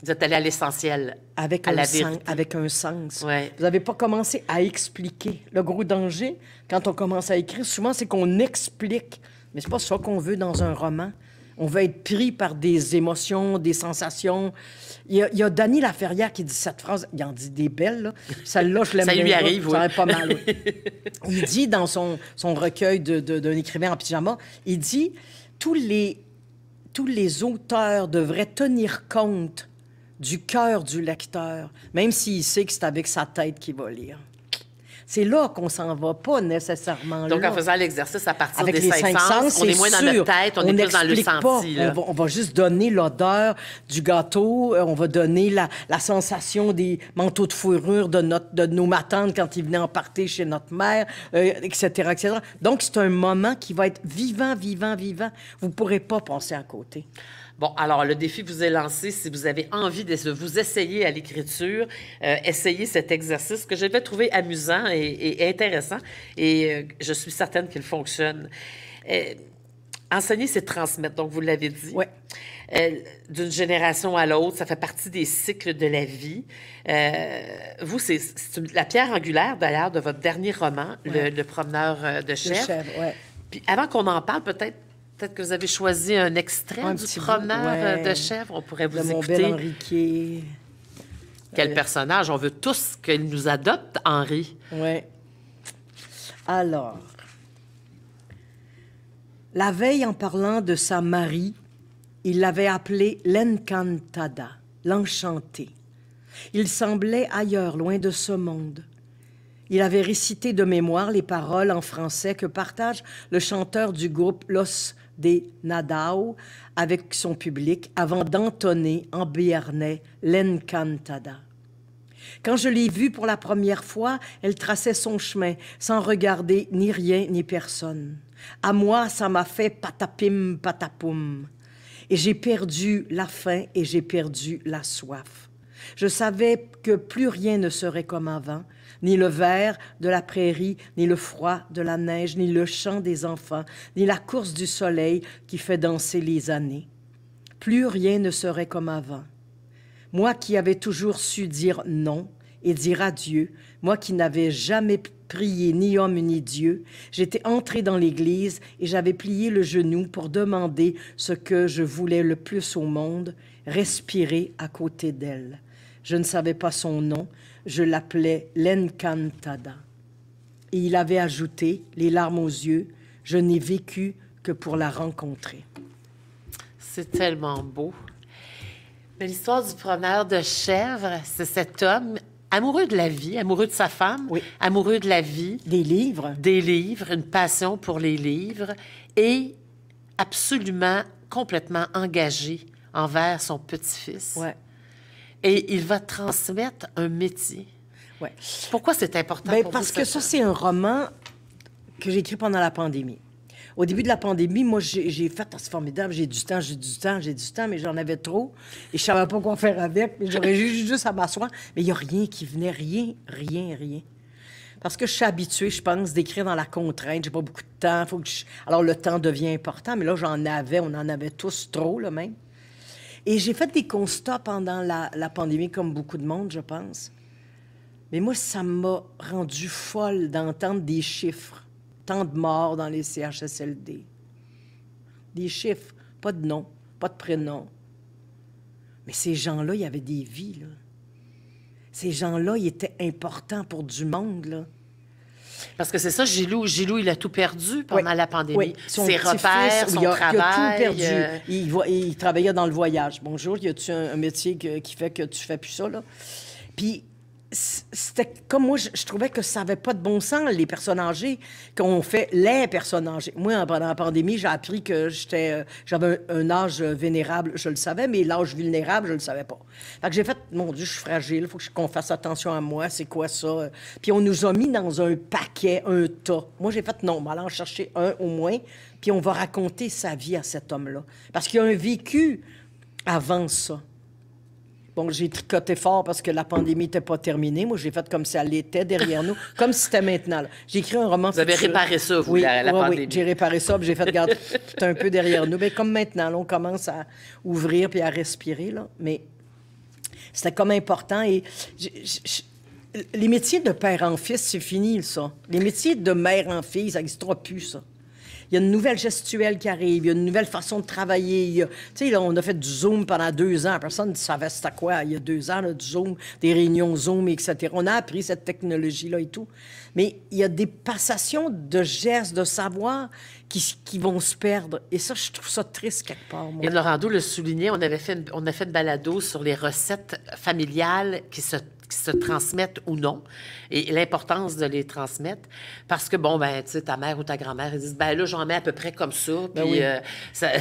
Vous êtes allé à l'essentiel, à la vérité. Avec un sens. Ouais. Vous n'avez pas commencé à expliquer. Le gros danger, quand on commence à écrire, souvent, c'est qu'on explique. Mais c'est pas ça qu'on veut dans un roman. On veut être pris par des émotions, des sensations. Il y a Dany Laferrière qui dit cette phrase. Il en dit des belles, là. Celle-là, je l'aime bien. Ça lui arrive, oui. Ça va pas mal, oui. Il dit dans son recueil d'un écrivain en pyjama, il dit « Tous les auteurs devraient tenir compte du cœur du lecteur, même s'il sait que c'est avec sa tête qu'il va lire. » C'est là qu'on s'en va, pas nécessairement Donc, là. en faisant l'exercice à partir Avec des les 5 sens, on est moins dans notre tête, on est plus dans le senti. Là. On va juste donner l'odeur du gâteau, on va donner la sensation des manteaux de fourrure de nos matantes quand ils venaient en party chez notre mère, etc., etc. Donc, c'est un moment qui va être vivant. Vous ne pourrez pas passer à côté. Bon, alors, le défi vous est lancé. Si vous avez envie de vous essayer à l'écriture, essayez cet exercice que j'avais trouvé amusant et intéressant. Et je suis certaine qu'il fonctionne. Enseigner, c'est transmettre, donc vous l'avez dit. Oui. D'une génération à l'autre, ça fait partie des cycles de la vie. Vous, c'est la pierre angulaire, d'ailleurs, de votre dernier roman, Le promeneur de chèvres. Oui. Puis avant qu'on en parle, peut-être que vous avez choisi un extrait du promeneur de chèvres. On pourrait vous écouter. De mon bel Enriquet. Quel personnage! On veut tous qu'il nous adopte, Henri. Oui. Alors, la veille, en parlant de sa Marie, il l'avait appelée l'Encantada, l'enchantée. Il semblait ailleurs, loin de ce monde. Il avait récité de mémoire les paroles en français que partage le chanteur du groupe Los de Nadao avec son public avant d'entonner en béarnais l'Encantada. Quand je l'ai vue pour la première fois, elle traçait son chemin sans regarder ni rien ni personne. À moi, ça m'a fait patapim patapoum. Et j'ai perdu la faim et j'ai perdu la soif. Je savais que plus rien ne serait comme avant, ni le vert de la prairie, ni le froid de la neige, ni le chant des enfants, ni la course du soleil qui fait danser les années. Plus rien ne serait comme avant. Moi qui avais toujours su dire non et dire adieu, moi qui n'avais jamais prié ni homme ni Dieu, j'étais entrée dans l'église et j'avais plié le genou pour demander ce que je voulais le plus au monde, respirer à côté d'elle. Je ne savais pas son nom, je l'appelais l'Encantada. Et il avait ajouté, les larmes aux yeux, « Je n'ai vécu que pour la rencontrer. » C'est tellement beau. Mais l'histoire du promeneur de chèvres, c'est cet homme amoureux de la vie, amoureux de sa femme, Oui. amoureux de la vie, Des livres. des livres, une passion pour les livres et absolument, complètement engagé envers son petit-fils. Ouais. Et il va transmettre un métier. Ouais. Pourquoi c'est important Ben, pour parce vous, que ça, c'est un roman que j'ai écrit pendant la pandémie. Au début de la pandémie, moi, j'ai fait, c'est formidable, j'ai du temps, mais j'en avais trop. Et je savais pas quoi faire avec, mais j'aurais juste à m'asseoir. Mais il n'y a rien qui venait, rien. Parce que je suis habituée, je pense, d'écrire dans la contrainte. J'ai pas beaucoup de temps. Alors, le temps devient important, mais là, on en avait tous trop, là, même. Et j'ai fait des constats pendant la pandémie, comme beaucoup de monde, je pense. Mais moi, ça m'a rendue folle d'entendre des chiffres. Tant de morts dans les CHSLD. Des chiffres, pas de nom, pas de prénom. Mais ces gens-là, il y avait des vies, là. Ces gens-là, ils étaient importants pour du monde, là. Parce que c'est ça, Gilou, il a tout perdu pendant la pandémie. Oui. Ses repères, son travail. Il a tout perdu. Il travaillait dans le voyage. Bonjour, y a-tu un métier qui fait que tu fais plus ça, là? Puis, c'était comme moi, je trouvais que ça n'avait pas de bon sens, les personnes âgées, qu'on fait les personnes âgées. Moi, pendant la pandémie, j'ai appris que j'avais un âge vénérable, je le savais, mais l'âge vulnérable, je le savais pas. Fait que j'ai fait, mon Dieu, je suis fragile, il faut qu'on fasse attention à moi, c'est quoi ça? Puis on nous a mis dans un paquet, un tas. Moi, j'ai fait, non, on va aller en chercher un au moins, puis on va raconter sa vie à cet homme-là. Parce qu'il y a un vécu avant ça. Bon, j'ai tricoté fort parce que la pandémie n'était pas terminée. Moi, j'ai fait comme si elle était derrière nous, comme si c'était maintenant. J'ai écrit un roman. Vous avez réparé ça, vous, la pandémie. Oui, j'ai réparé ça, puis j'ai fait, regarde, c'est un peu derrière nous. Mais comme maintenant, là, on commence à ouvrir puis à respirer, là. Mais c'était comme important. Et les métiers de père en fils, c'est fini, ça. Les métiers de mère en fille, ça n'existera plus, ça. Il y a une nouvelle gestuelle qui arrive, il y a une nouvelle façon de travailler. Tu sais, là, on a fait du Zoom pendant 2 ans. Personne ne savait c'était quoi il y a 2 ans, là, du Zoom, des réunions Zoom, etc. On a appris cette technologie-là et tout. Mais il y a des passations de gestes, de savoir qui vont se perdre. Et ça, je trouve ça triste quelque part, moi. Et Laurent Doux le soulignait, on a fait une balado sur les recettes familiales qui se transmettent ou non, et l'importance de les transmettre. Parce que, bon, ben, tu sais, ta mère ou ta grand-mère, ils disent, ben là, j'en mets à peu près comme ça, puis oui. ça...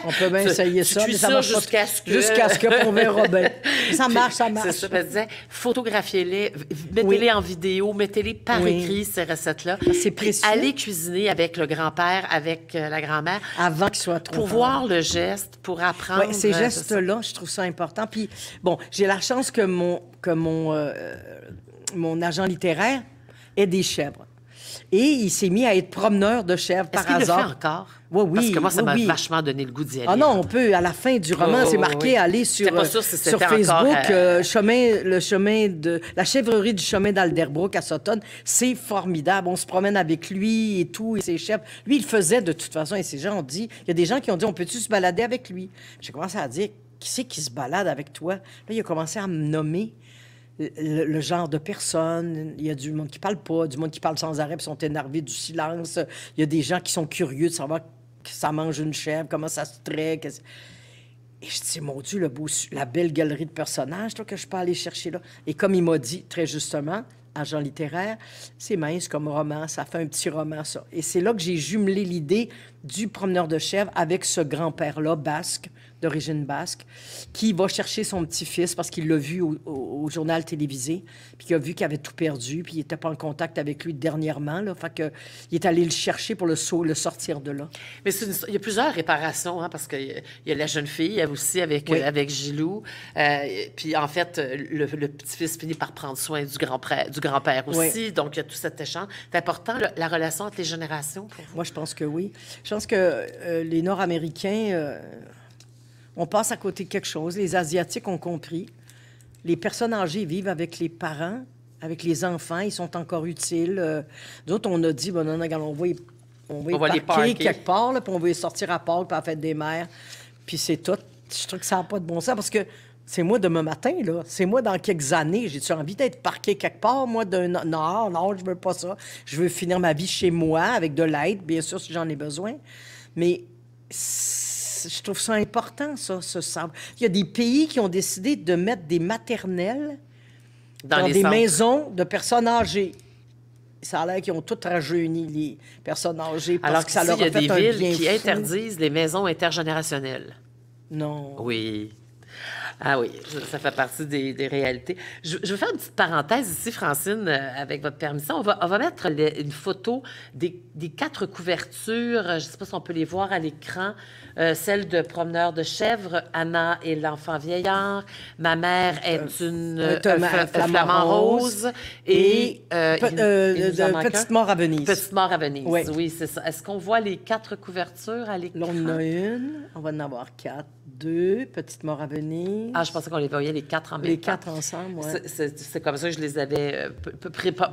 On peut bien essayer ça, mais ça marche pas. Jusqu'à ce que... Jusqu'à ce qu'on verra bien. Ça marche. C'est ça, elle disait, photographiez-les, mettez-les en vidéo, mettez-les par écrit, ces recettes-là. C'est précieux. Allez cuisiner avec le grand-père, avec la grand-mère. Avant qu'il soit trop pour tard. Voir le geste, pour apprendre. Oui, ces gestes-là, je trouve ça important. Puis, bon, j'ai la chance que mon agent littéraire ait des chèvres. Et il s'est mis à être promeneur de chèvres par hasard. Est-ce qu'il le fait encore? Oui. Parce que moi, ça m'a vachement donné le goût d'y aller. Ah non, on peut, à la fin du roman, c'est marqué aller sur Facebook, la chèvrerie du chemin d'Alderbrook à Sutton. C'est formidable. On se promène avec lui et tout, et ses chèvres. Lui, il faisait de toute façon, et ces gens ont dit, il y a des gens qui ont dit, on peut-tu se balader avec lui? J'ai commencé à dire, qui c'est qui se balade avec toi? Là, il a commencé à me nommer le genre de personnes. Il y a du monde qui parle pas, du monde qui parle sans arrêt, puis sont énervés du silence. Il y a des gens qui sont curieux de savoir que ça mange une chèvre, comment ça se traite. Et je dis, mon Dieu, la belle galerie de personnages là, que je peux aller chercher là. Et comme il m'a dit très justement, agent littéraire, c'est mince comme roman, ça fait un petit roman, ça. Et c'est là que j'ai jumelé l'idée du promeneur de chèvres avec ce grand-père-là, basque, d'origine basque, qui va chercher son petit-fils parce qu'il l'a vu au journal télévisé, puis qu'il a vu qu'il avait tout perdu, puis il n'était pas en contact avec lui dernièrement, là. Fait que, il est allé le chercher pour le sortir de là. Mais il y a plusieurs réparations, hein, parce qu'il y a la jeune fille aussi avec, avec Gilou. Puis en fait, le petit-fils finit par prendre soin du grand-père aussi. Oui. Donc, il y a tout cet échange. C'est important, la relation entre les générations pour vous? Moi, je pense que oui. Je pense que les Nord-Américains... on passe à côté de quelque chose. Les Asiatiques ont compris. Les personnes âgées vivent avec les parents, avec les enfants. Ils sont encore utiles. D'autres, on a dit, bon, non, on va les parquer quelque part, là, puis on va les sortir à Pâques, puis à la fête des mères. Puis c'est tout. Je trouve que ça n'a pas de bon sens, parce que c'est moi demain matin, là. C'est moi dans quelques années. J'ai-tu envie d'être parqué quelque part, moi, non, je veux pas ça. Je veux finir ma vie chez moi, avec de l'aide, bien sûr, si j'en ai besoin. Mais... je trouve ça important, ça, ce savoir. Il y a des pays qui ont décidé de mettre des maternelles dans des maisons de personnes âgées. Ça a l'air qu'ils ont toutes rajeuni les personnes âgées parce alors que ça leur a fait un bien fou. Il y a des villes qui interdisent les maisons intergénérationnelles. Non. Oui. Ah oui, ça fait partie des réalités. Je vais faire une petite parenthèse ici, Francine, avec votre permission. On va mettre une photo des 4 couvertures. Je ne sais pas si on peut les voir à l'écran. Celle de Promeneur de chèvres, Anna et l'enfant vieillard. Ma mère est une flamant rose. Et Petite mort à Venise. Petite mort à Venise, oui, c'est ça. Est-ce qu'on voit les 4 couvertures à l'écran? Là, on en a une. On va en avoir 4. 2, Petite mort à Venise. Ah, je pensais qu'on les voyait les 4 en même temps. Les 4 ensemble, oui. C'est comme ça que je les avais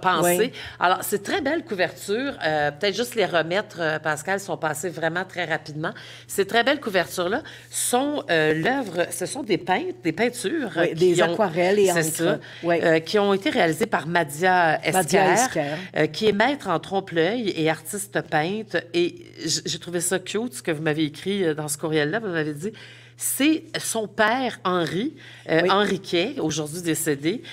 pensés. Oui. Alors, c'est très belle couverture. Peut-être juste les remettre, Pascal, sont passées vraiment très rapidement. Ces très belles couvertures-là sont l'œuvre, ce sont des peintures. Oui, des aquarelles et encre. Qui ont été réalisées par Madia Esquer, qui est maître en trompe-l'œil et artiste peinte. Et j'ai trouvé ça cute, ce que vous m'avez écrit dans ce courriel-là. Vous m'avez dit... c'est son père, Henri, Henri Quay, aujourd'hui décédé,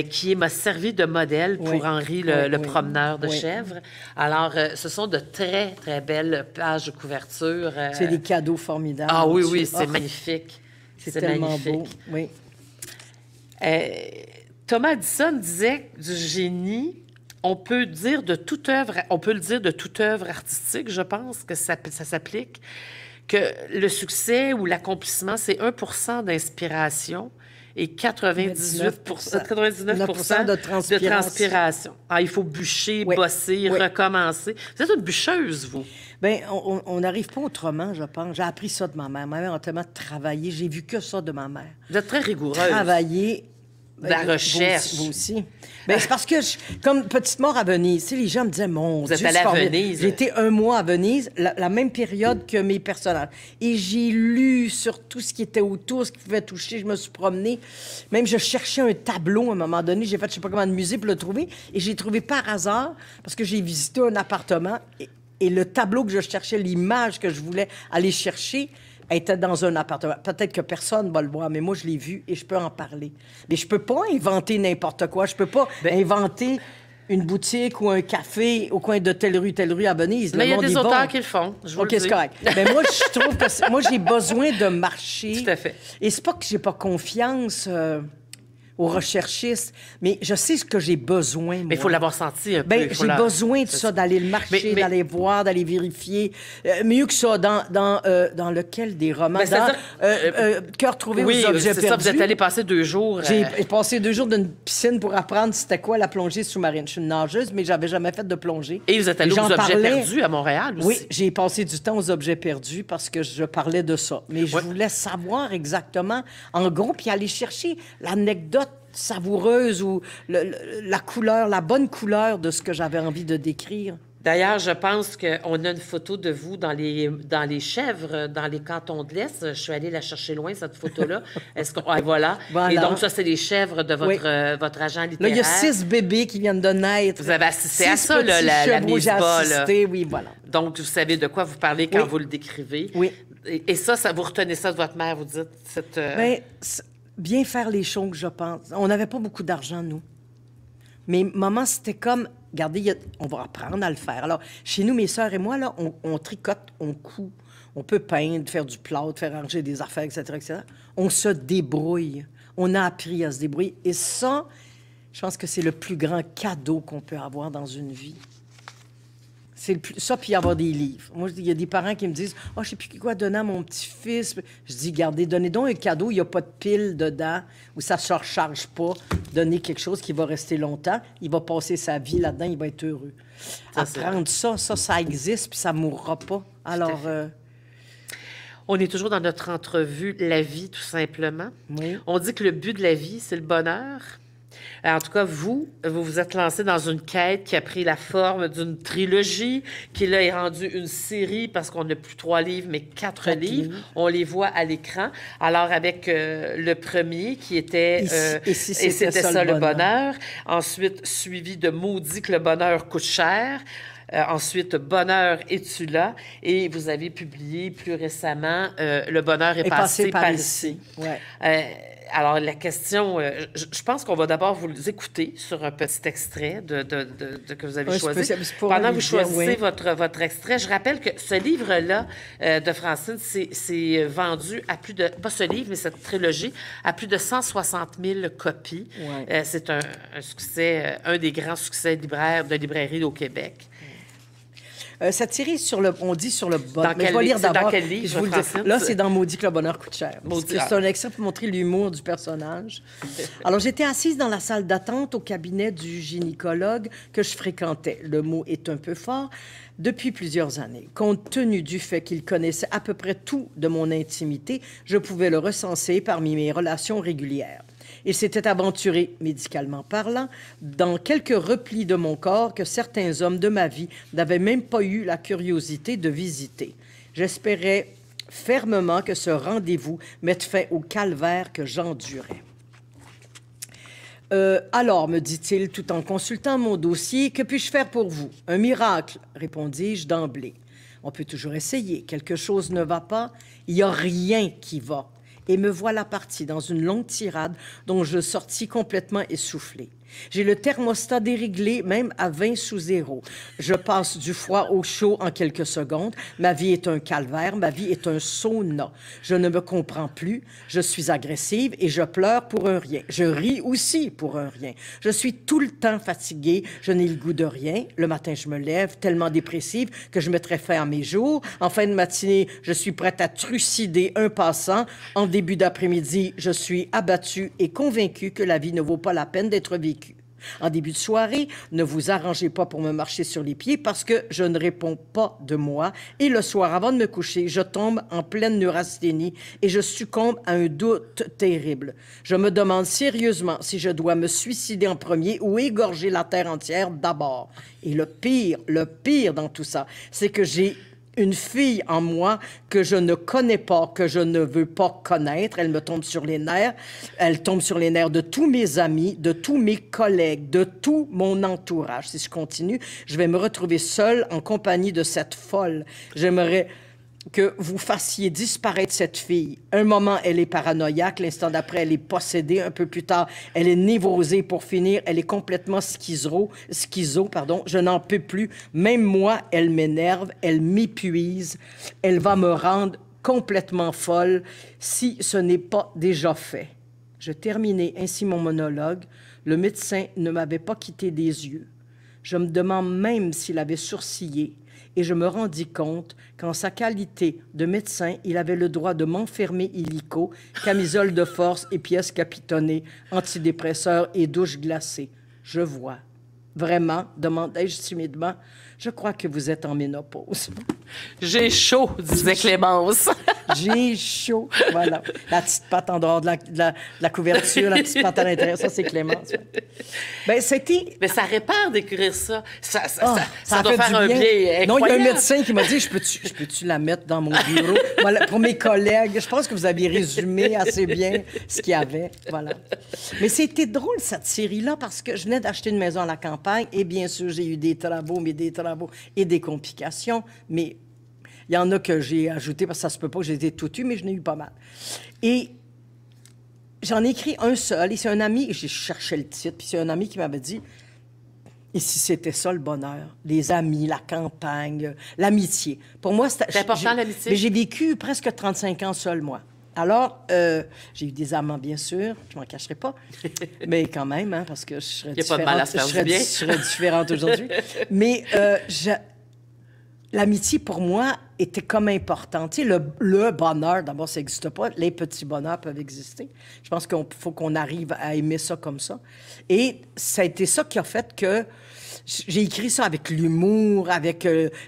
qui m'a servi de modèle pour Henri, le promeneur de chèvres. Alors, ce sont de très, très belles pages de couverture. C'est des cadeaux formidables. Ah oui, oui, c'est magnifique. C'est tellement magnifique. Beau, oui. Thomas Addison disait du génie... On peut le dire de toute œuvre artistique, je pense que ça s'applique, que le succès ou l'accomplissement, c'est 1% d'inspiration et 99% de transpiration. Ah, il faut bûcher, bosser, recommencer. Vous êtes une bûcheuse, vous? Bien, on n'arrive pas autrement, je pense. J'ai appris ça de ma mère. Ma mère a tellement travaillé. J'ai vu que ça de ma mère. Vous êtes très rigoureuse. Travailler... de la recherche. Vous aussi. Bien, c'est parce que, comme Petite mort à Venise, tu sais, les gens me disaient, mon Dieu, vous êtes allée à Venise. J'ai été 1 mois à Venise, la même période que mes personnages. Et j'ai lu sur tout ce qui était autour, ce qui pouvait toucher. Je me suis promenée. Même, je cherchais un tableau à un moment donné. J'ai fait, je sais pas comment de musée pour le trouver. Et j'ai trouvé par hasard, parce que j'ai visité un appartement. Et le tableau que je cherchais, l'image que je voulais aller chercher, était dans un appartement. Peut-être que personne ne va le voir, mais moi, je l'ai vu et je peux en parler. Mais je peux pas inventer n'importe quoi. Je peux pas inventer une boutique ou un café au coin de telle rue à Venise. Mais il y a des auteurs qui le font, je vous le dis. C'est correct. Mais moi, je trouve que... moi, j'ai besoin de marcher. Tout à fait. Et c'est pas que j'ai pas confiance... aux recherchistes, mais je sais ce que j'ai besoin, moi. Mais il faut l'avoir senti un peu. Bien, j'ai besoin de ça, d'aller le marcher, d'aller voir, d'aller vérifier. Mieux que ça, dans lequel des romans? Cœur trouvé aux objets perdus. C'est ça, vous êtes allé passer 2 jours. J'ai passé 2 jours d'une piscine pour apprendre c'était quoi la plongée sous-marine. Je suis une nageuse, mais j'avais jamais fait de plongée. Et vous êtes allé aux objets perdus à Montréal aussi? Oui, j'ai passé du temps aux objets perdus parce que je parlais de ça. Mais je voulais savoir exactement, en gros, puis aller chercher l'anecdote savoureuse ou la couleur, la bonne couleur de ce que j'avais envie de décrire. D'ailleurs, je pense qu'on a une photo de vous dans les chèvres, dans les cantons de l'Est. Je suis allée la chercher loin, cette photo-là. Est-ce qu'on... Ah, voilà. Voilà. Et donc, ça, c'est les chèvres de votre agent littéraire. Là, il y a 6 bébés qui viennent de naître. Vous avez assisté à 6 ça, là, la chevaux, mise j'ai bas, là. assisté, oui, voilà. Donc, vous savez de quoi vous parlez quand Oui. vous le décrivez. Oui. Et ça, vous retenez ça de votre mère, vous dites? Bien, bien faire les choses, je pense. On n'avait pas beaucoup d'argent, nous. Mais maman, c'était comme, regardez, on va apprendre à le faire. Alors, chez nous, mes sœurs et moi, là, on tricote, on coud, on peut peindre, faire du plâtre, faire ranger des affaires, etc., etc. On se débrouille. On a appris à se débrouiller. Et ça, je pense que c'est le plus grand cadeau qu'on peut avoir dans une vie. C'est ça, puis avoir des livres. Moi, il y a des parents qui me disent « Ah, je sais plus quoi donner à mon petit-fils. » Je dis « Gardez, donnez donc un cadeau, il n'y a pas de pile dedans, où ça ne se recharge pas. Donnez quelque chose qui va rester longtemps. Il va passer sa vie là-dedans, il va être heureux. » Apprendre ça existe, puis ça ne mourra pas. Alors, on est toujours dans notre entrevue « La vie, tout simplement ». oui. On dit que le but de la vie, c'est le bonheur. En tout cas, vous vous êtes lancé dans une quête qui a pris la forme d'une trilogie, qui là est rendue une série parce qu'on n'a plus 3 livres, mais 4 livres. On les voit à l'écran. Alors, avec le premier qui était Et si c'était ça le bonheur. Ensuite, suivi de Maudit que le bonheur coûte cher. Ensuite, Bonheur, es-tu là? Et vous avez publié plus récemment Le bonheur est passé par ici. Ouais. Alors, la question, je pense qu'on va d'abord vous écouter sur un petit extrait que vous avez choisi. Pendant que vous choisissez votre extrait, je rappelle que ce livre-là de Francine, c'est vendu à plus de, pas ce livre, mais cette trilogie, à plus de 160 000 copies. Ouais. C'est un succès, un des grands succès de librairie au Québec. Cette série on dit sur le bonheur. Mais je vais lire d'abord. Dans quel livre, Francine? Là, c'est dans Maudit que le bonheur coûte cher. C'est un extrait pour montrer l'humour du personnage. Alors, j'étais assise dans la salle d'attente au cabinet du gynécologue que je fréquentais. Le mot est un peu fort. Depuis plusieurs années, compte tenu du fait qu'il connaissait à peu près tout de mon intimité, je pouvais le recenser parmi mes relations régulières. Il s'était aventuré, médicalement parlant, dans quelques replis de mon corps que certains hommes de ma vie n'avaient même pas eu la curiosité de visiter. J'espérais fermement que ce rendez-vous mette fin au calvaire que j'endurais. Alors, me dit-il, tout en consultant mon dossier, que puis-je faire pour vous? Un miracle, répondis-je d'emblée. On peut toujours essayer. Quelque chose ne va pas. Il n'y a rien qui va. Et me voilà parti dans une longue tirade dont je sortis complètement essoufflé. J'ai le thermostat déréglé, même à 20 sous zéro. Je passe du froid au chaud en quelques secondes. Ma vie est un calvaire, ma vie est un sauna. Je ne me comprends plus, je suis agressive et je pleure pour un rien. Je ris aussi pour un rien. Je suis tout le temps fatiguée, je n'ai le goût de rien. Le matin, je me lève tellement dépressive que je mettrais fin à mes jours. En fin de matinée, je suis prête à trucider un passant. En début d'après-midi, je suis abattue et convaincue que la vie ne vaut pas la peine d'être vécue. En début de soirée, ne vous arrangez pas pour me marcher sur les pieds parce que je ne réponds pas de moi. Et le soir, avant de me coucher, je tombe en pleine neurasthénie et je succombe à un doute terrible. Je me demande sérieusement si je dois me suicider en premier ou égorger la terre entière d'abord. Et le pire dans tout ça, c'est que j'ai une fille en moi que je ne connais pas, que je ne veux pas connaître. Elle me tombe sur les nerfs. Elle tombe sur les nerfs de tous mes amis, de tous mes collègues, de tout mon entourage. Si je continue, je vais me retrouver seule en compagnie de cette folle. J'aimerais que vous fassiez disparaître cette fille. Un moment, elle est paranoïaque. L'instant d'après, elle est possédée. Un peu plus tard, elle est névrosée. Pour finir, elle est complètement schizo. Je n'en peux plus. Même moi, elle m'énerve. Elle m'épuise. Elle va me rendre complètement folle si ce n'est pas déjà fait. Je terminais ainsi mon monologue. Le médecin ne m'avait pas quitté des yeux. Je me demande même s'il avait sourcillé. Et je me rendis compte qu'en sa qualité de médecin, il avait le droit de m'enfermer illico, camisole de force et pièces capitonnées, antidépresseurs et douches glacées. Je vois. vraiment, demandai-je timidement, je crois que vous êtes en ménopause. J'ai chaud, disait Clémence. J'ai chaud. Voilà. La petite patte en dehors de la couverture, la petite patte à l'intérieur, ça, c'est Clémence. Ben, c'était... Mais ça répare d'écrire ça. Ça Ça doit fait faire un du bien Non, il y a un incroyable. médecin qui m'a dit, je peux-tu la mettre dans mon bureau? Voilà, pour mes collègues, je pense que vous aviez résumé assez bien ce qu'il y avait. Voilà. Mais c'était drôle, cette série-là, parce que je venais d'acheter une maison à la campagne et bien sûr, j'ai eu des travaux et des complications. Mais il y en a que j'ai ajouté parce que ça se peut pas que j'ai été tout eu, mais je n'ai eu pas mal. Et j'en ai écrit un seul, et c'est un ami, j'ai cherché le titre, puis c'est un ami qui m'avait dit, et si c'était ça le bonheur, les amis, la campagne, l'amitié. Pour moi, C'est important, l'amitié. Mais j'ai vécu presque 35 ans seul, moi. Alors, j'ai eu des amants, bien sûr, je m'en cacherai pas, mais quand même, hein, parce que je serais Il y a pas de mal à se faire du bien. je serais différente aujourd'hui. Mais l'amitié, pour moi, était comme importante. Tu sais, le bonheur, d'abord, ça n'existe pas. Les petits bonheurs peuvent exister. Je pense qu'il faut qu'on arrive à aimer ça comme ça. Et ça a été ça qui a fait que j'ai écrit ça avec l'humour, avec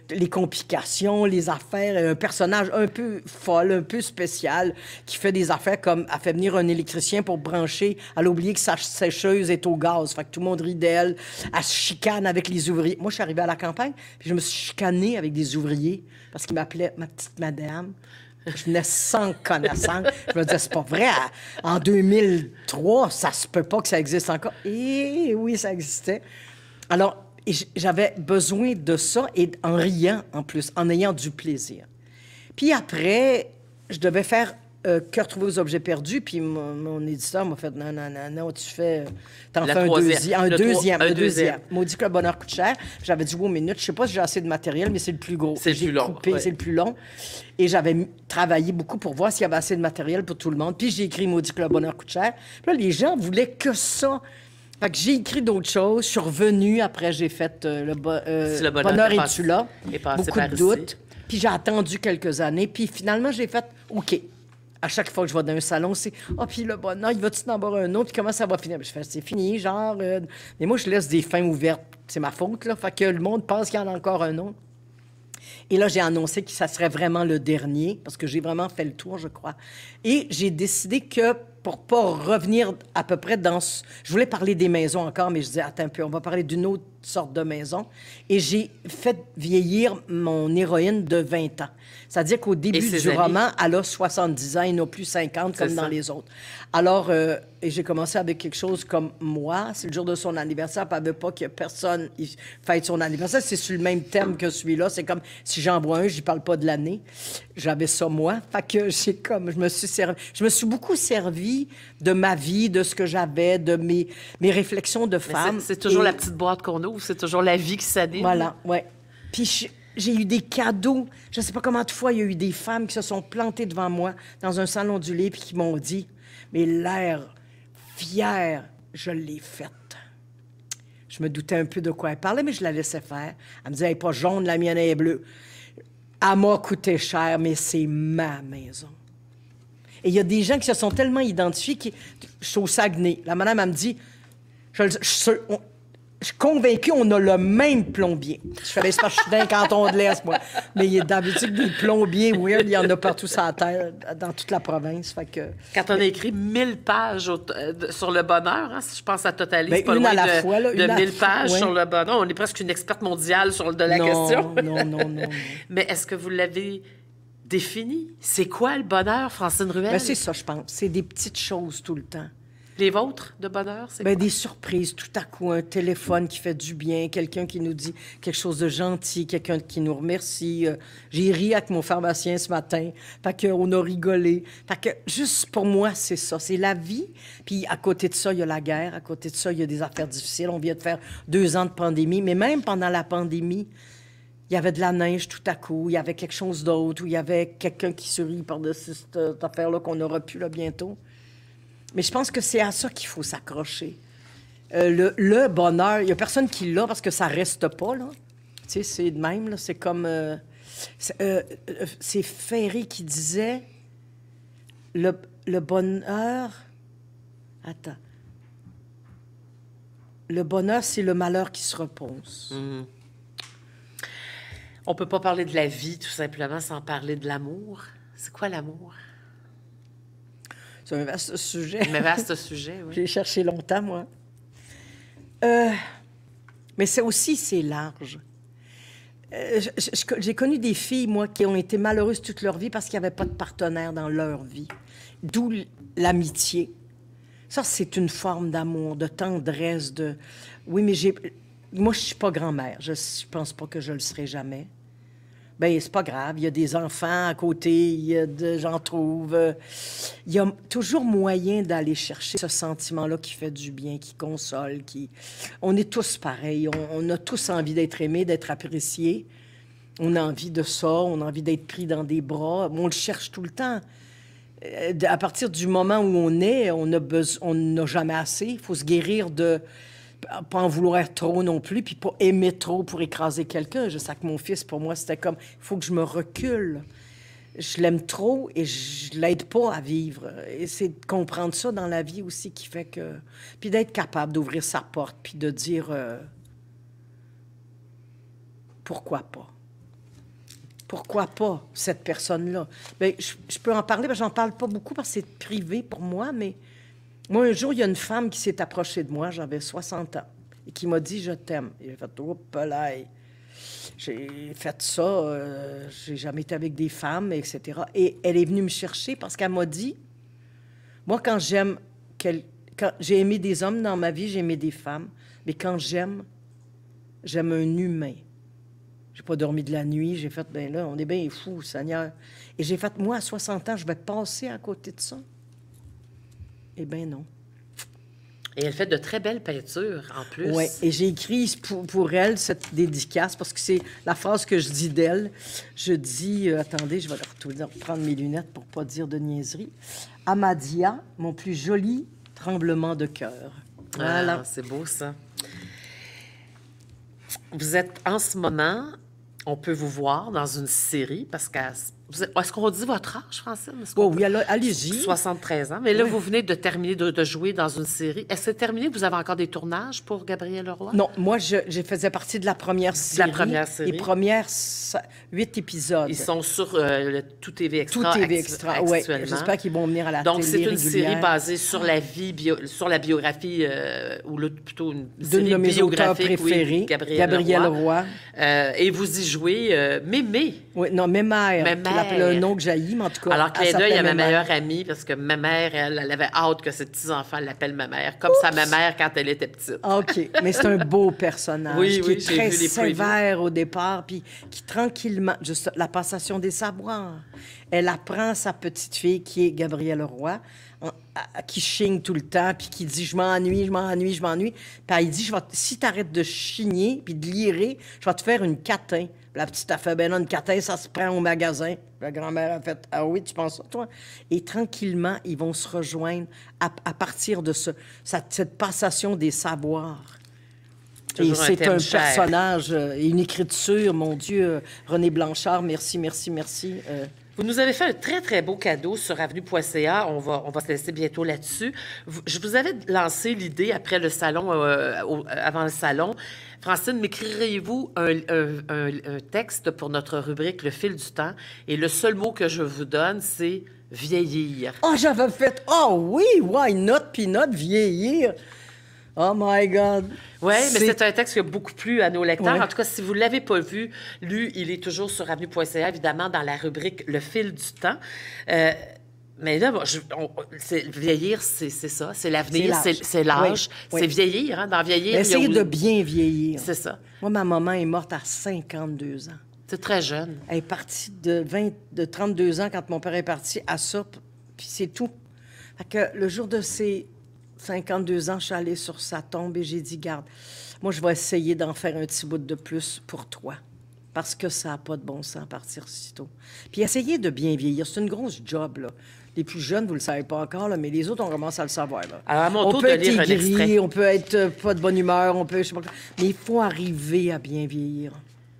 les complications, les affaires, un personnage un peu folle, un peu spécial, qui fait des affaires comme, elle fait venir un électricien pour brancher, elle a oublié que sa sécheuse est au gaz, fait que tout le monde rit d'elle, elle se chicane avec les ouvriers. Moi, je suis arrivée à la campagne, puis je me suis chicanée avec des ouvriers, parce qu'ils m'appelaient ma petite madame. Je venais sans connaissance. Je me disais, c'est pas vrai. En 2003, ça se peut pas que ça existe encore. Et oui, ça existait. Alors, j'avais besoin de ça, et en riant, en plus, en ayant du plaisir. Puis après, je devais faire Que retrouver aux objets perdus, puis mon éditeur m'a fait, non, tu fais... T'en fais un deuxième. Maudit que le bonheur coûte cher. J'avais dit, wow, minute, je sais pas si j'ai assez de matériel, mais c'est le plus gros. C'est le plus long. Ouais. C'est le plus long. Et j'avais travaillé beaucoup pour voir s'il y avait assez de matériel pour tout le monde. Puis j'ai écrit Maudit que le bonheur coûte cher. Puis là, les gens voulaient que ça. Fait que j'ai écrit d'autres choses. Je suis revenue. Après, j'ai fait le bonheur es-tu là? Beaucoup de doutes. Puis j'ai attendu quelques années. Puis finalement, j'ai fait OK. À chaque fois que je vais dans un salon, c'est puis le bonheur, il va-tu en avoir un autre? Puis comment ça va finir? Je fais c'est fini, genre. Mais moi, je laisse des fins ouvertes. C'est ma faute, là. Fait que le monde pense qu'il y en a encore un autre. Et là, j'ai annoncé que ça serait vraiment le dernier, parce que j'ai vraiment fait le tour, je crois. Et j'ai décidé que, pour pas revenir à peu près dans... Je voulais parler des maisons encore, mais je disais, attends un peu, on va parler d'une autre sorte de maison. Et j'ai fait vieillir mon héroïne de 20 ans. C'est-à-dire qu'au début du roman, elle a 70 ans et non plus 50 comme dans les autres. Alors, et j'ai commencé avec quelque chose comme moi. C'est le jour de son anniversaire, puis elle veut pas que personne fête son anniversaire. C'est sur le même thème que celui-là. C'est comme, si j'en vois un, j'y parle pas de l'année. J'avais ça, moi. Fait que je me suis beaucoup servi de ma vie, de ce que j'avais, de mes réflexions de femme. C'est toujours la petite boîte qu'on ouvre, c'est toujours la vie qui s'anime. Voilà, ouais. Puis j'ai eu des cadeaux. Je ne sais pas comment de fois il y a eu des femmes qui se sont plantées devant moi dans un salon du lait puis qui m'ont dit, mais l'air fier, je l'ai faite. Je me doutais un peu de quoi elle parlait, mais je la laissais faire. Elle me disait, elle n'est pas jaune, la mienne est bleue. Elle m'a coûté cher, mais c'est ma maison. Et il y a des gens qui se sont tellement identifiés je suis au Saguenay. La madame, elle me dit, je suis convaincue qu'on a le même plombier. Je fais, c'est parce que je suis dans un canton de l'Est, moi. Mais d'habitude, des plombiers weird, il y en a partout sur la terre, dans toute la province. Fait que... Quand on a écrit 1000 pages sur le bonheur, hein, si je pense à Totalise, ben, pas loin de 1000 pages sur le bonheur. On est presque une experte mondiale de la question. Non. Mais est-ce que vous l'avez défini? C'est quoi le bonheur, Francine Ruel? Ben, c'est ça, je pense. C'est des petites choses tout le temps. Les vôtres de bonheur, c'est quoi? Des surprises, tout à coup, un téléphone qui fait du bien, quelqu'un qui nous dit quelque chose de gentil, quelqu'un qui nous remercie. J'ai ri avec mon pharmacien ce matin, fait qu'on a rigolé. Fait que juste pour moi, c'est ça, c'est la vie. Puis à côté de ça, il y a la guerre, à côté de ça, il y a des affaires difficiles. On vient de faire 2 ans de pandémie, mais même pendant la pandémie, il y avait de la neige tout à coup, il y avait quelque chose d'autre, ou il y avait quelqu'un qui sourit par-dessus cette affaire-là qu'on aura pu là, bientôt. Mais je pense que c'est à ça qu'il faut s'accrocher. Le bonheur, il n'y a personne qui l'a parce que ça reste pas, là. Tu sais, c'est de même, là. C'est comme... c'est Ferré qui disait... Le bonheur... Attends. Le bonheur, c'est le malheur qui se repose. On peut pas parler de la vie, tout simplement, sans parler de l'amour. C'est quoi l'amour? C'est un vaste sujet. Mais vaste sujet, oui. J'ai cherché longtemps, moi. Mais c'est aussi, c'est large. J'ai connu des filles, moi, qui ont été malheureuses toute leur vie parce qu'il n'y avait pas de partenaire dans leur vie. D'où l'amitié. Ça, c'est une forme d'amour, de tendresse, de... Oui, mais moi, je suis pas grand-mère. Je pense pas que je le serai jamais. Bien, c'est pas grave. Il y a des enfants à côté, j'en trouve. Il y a toujours moyen d'aller chercher ce sentiment-là qui fait du bien, qui console, qui... On est tous pareils. On a tous envie d'être aimés, d'être appréciés. On a envie de ça, on a envie d'être pris dans des bras. On le cherche tout le temps. À partir du moment où on est, on n'a jamais assez. Il faut se guérir de... Pas en vouloir trop non plus, puis pas aimer trop pour écraser quelqu'un. Je sais que mon fils, pour moi, c'était comme, il faut que je me recule. Je l'aime trop et je l'aide pas à vivre. Et c'est de comprendre ça dans la vie aussi qui fait que... Puis d'être capable d'ouvrir sa porte, puis de dire... pourquoi pas? Pourquoi pas cette personne-là? Bien, je peux en parler, mais j'en parle pas beaucoup parce que c'est privé pour moi, mais... Moi, un jour, il y a une femme qui s'est approchée de moi, j'avais 60 ans, et qui m'a dit « Je t'aime ». Et j'ai fait « Oh, pelaille ». J'ai fait ça, j'ai jamais été avec des femmes, etc. Et elle est venue me chercher parce qu'elle m'a dit « Moi, quand j'ai aimé des hommes dans ma vie, j'ai aimé des femmes, mais quand j'aime un humain. » J'ai pas dormi de la nuit, j'ai fait « Ben là, on est bien fous, Seigneur. » Et j'ai fait « Moi, à 60 ans, je vais passer à côté de ça. » Eh bien, non. Et elle fait de très belles peintures, en plus. Oui, et j'ai écrit pour elle cette dédicace, parce que c'est la phrase que je dis d'elle. Je dis, attendez, je vais reprendre mes lunettes pour ne pas dire de niaiserie. « Amadia, mon plus joli tremblement de cœur. » Voilà. Ah, c'est beau, ça. Vous êtes, en ce moment, on peut vous voir dans une série, parce que... Est-ce qu'on dit votre âge, Francine? Oh, oui, allez-y. 73 ans. Mais là, vous venez de terminer de jouer dans une série. Est-ce que c'est terminé? Vous avez encore des tournages pour Gabriel Leroy? Non, moi, je faisais partie de la première série. La première série. Les premières 8 épisodes. Ils sont sur le Tout TV Extra. Tout TV Extra, oui. J'espère qu'ils vont venir à la télé Donc, c'est une régulière. série basée sur la vie, sur la biographie, ou plutôt une série d'une de mes auteurs biographique, préférés, oui, Gabriel Leroy. Et vous y jouez Mémé. Oui, non, Mémère. Mémère. Le nom que j'haïs, mais en tout cas. Alors, clin d'œil à ma meilleure amie, parce que ma mère, elle avait hâte que ses petits-enfants l'appellent ma mère, comme sa mère quand elle était petite. OK. Mais c'est un beau personnage Oui, qui est très vu les sévère au départ, puis qui tranquillement, juste la passation des savoirs. Elle apprend sa petite fille, qui est Gabrielle Roy, qui chigne tout le temps, puis qui dit « Je m'ennuie, je m'ennuie, je m'ennuie ». Puis elle dit « Si tu arrêtes de chigner puis de lirer, je vais te faire une catin ». La petite a fait « Ben non, une catin, ça se prend au magasin ». La grand-mère a fait « Ah oui, tu penses ça, toi? » Et tranquillement, ils vont se rejoindre à partir de cette passation des savoirs. Et c'est un personnage, une écriture, mon Dieu. René Blanchard, merci, merci, merci. Vous nous avez fait un très, très beau cadeau sur avenue.ca. On va se laisser bientôt là-dessus. Je vous avais lancé l'idée après le salon, avant le salon. Francine, m'écririez-vous un texte pour notre rubrique Le fil du temps? Et le seul mot que je vous donne, c'est vieillir. Oh, j'avais fait, oh oui, why not, peanut, vieillir. Oh my God! Oui, mais c'est un texte qui a beaucoup plu à nos lecteurs. Ouais. En tout cas, si vous ne l'avez pas vu, lu, il est toujours sur avenue.ca, évidemment, dans la rubrique Le fil du temps. Mais là, vieillir, c'est ça. C'est l'avenir, c'est l'âge. Oui. C'est vieillir. Hein? Dans vieillir, essayer de bien vieillir. C'est ça. Moi, ma maman est morte à 52 ans. C'est très jeune. Elle est partie de 32 ans quand mon père est parti à ça, puis c'est tout. Fait que le jour de ses 52 ans, je suis allée sur sa tombe et j'ai dit, garde, moi, je vais essayer d'en faire un petit bout de plus pour toi. Parce que ça n'a pas de bon sens à partir si tôt. Puis essayer de bien vieillir, c'est une grosse job, là. Les plus jeunes, vous ne le savez pas encore, là, mais les autres, on commence à le savoir. Là. Alors, à mon on tour peut de être lire un aigri, extrait. on peut être pas de bonne humeur, on peut, je sais pas quoi. Mais il faut arriver à bien vieillir.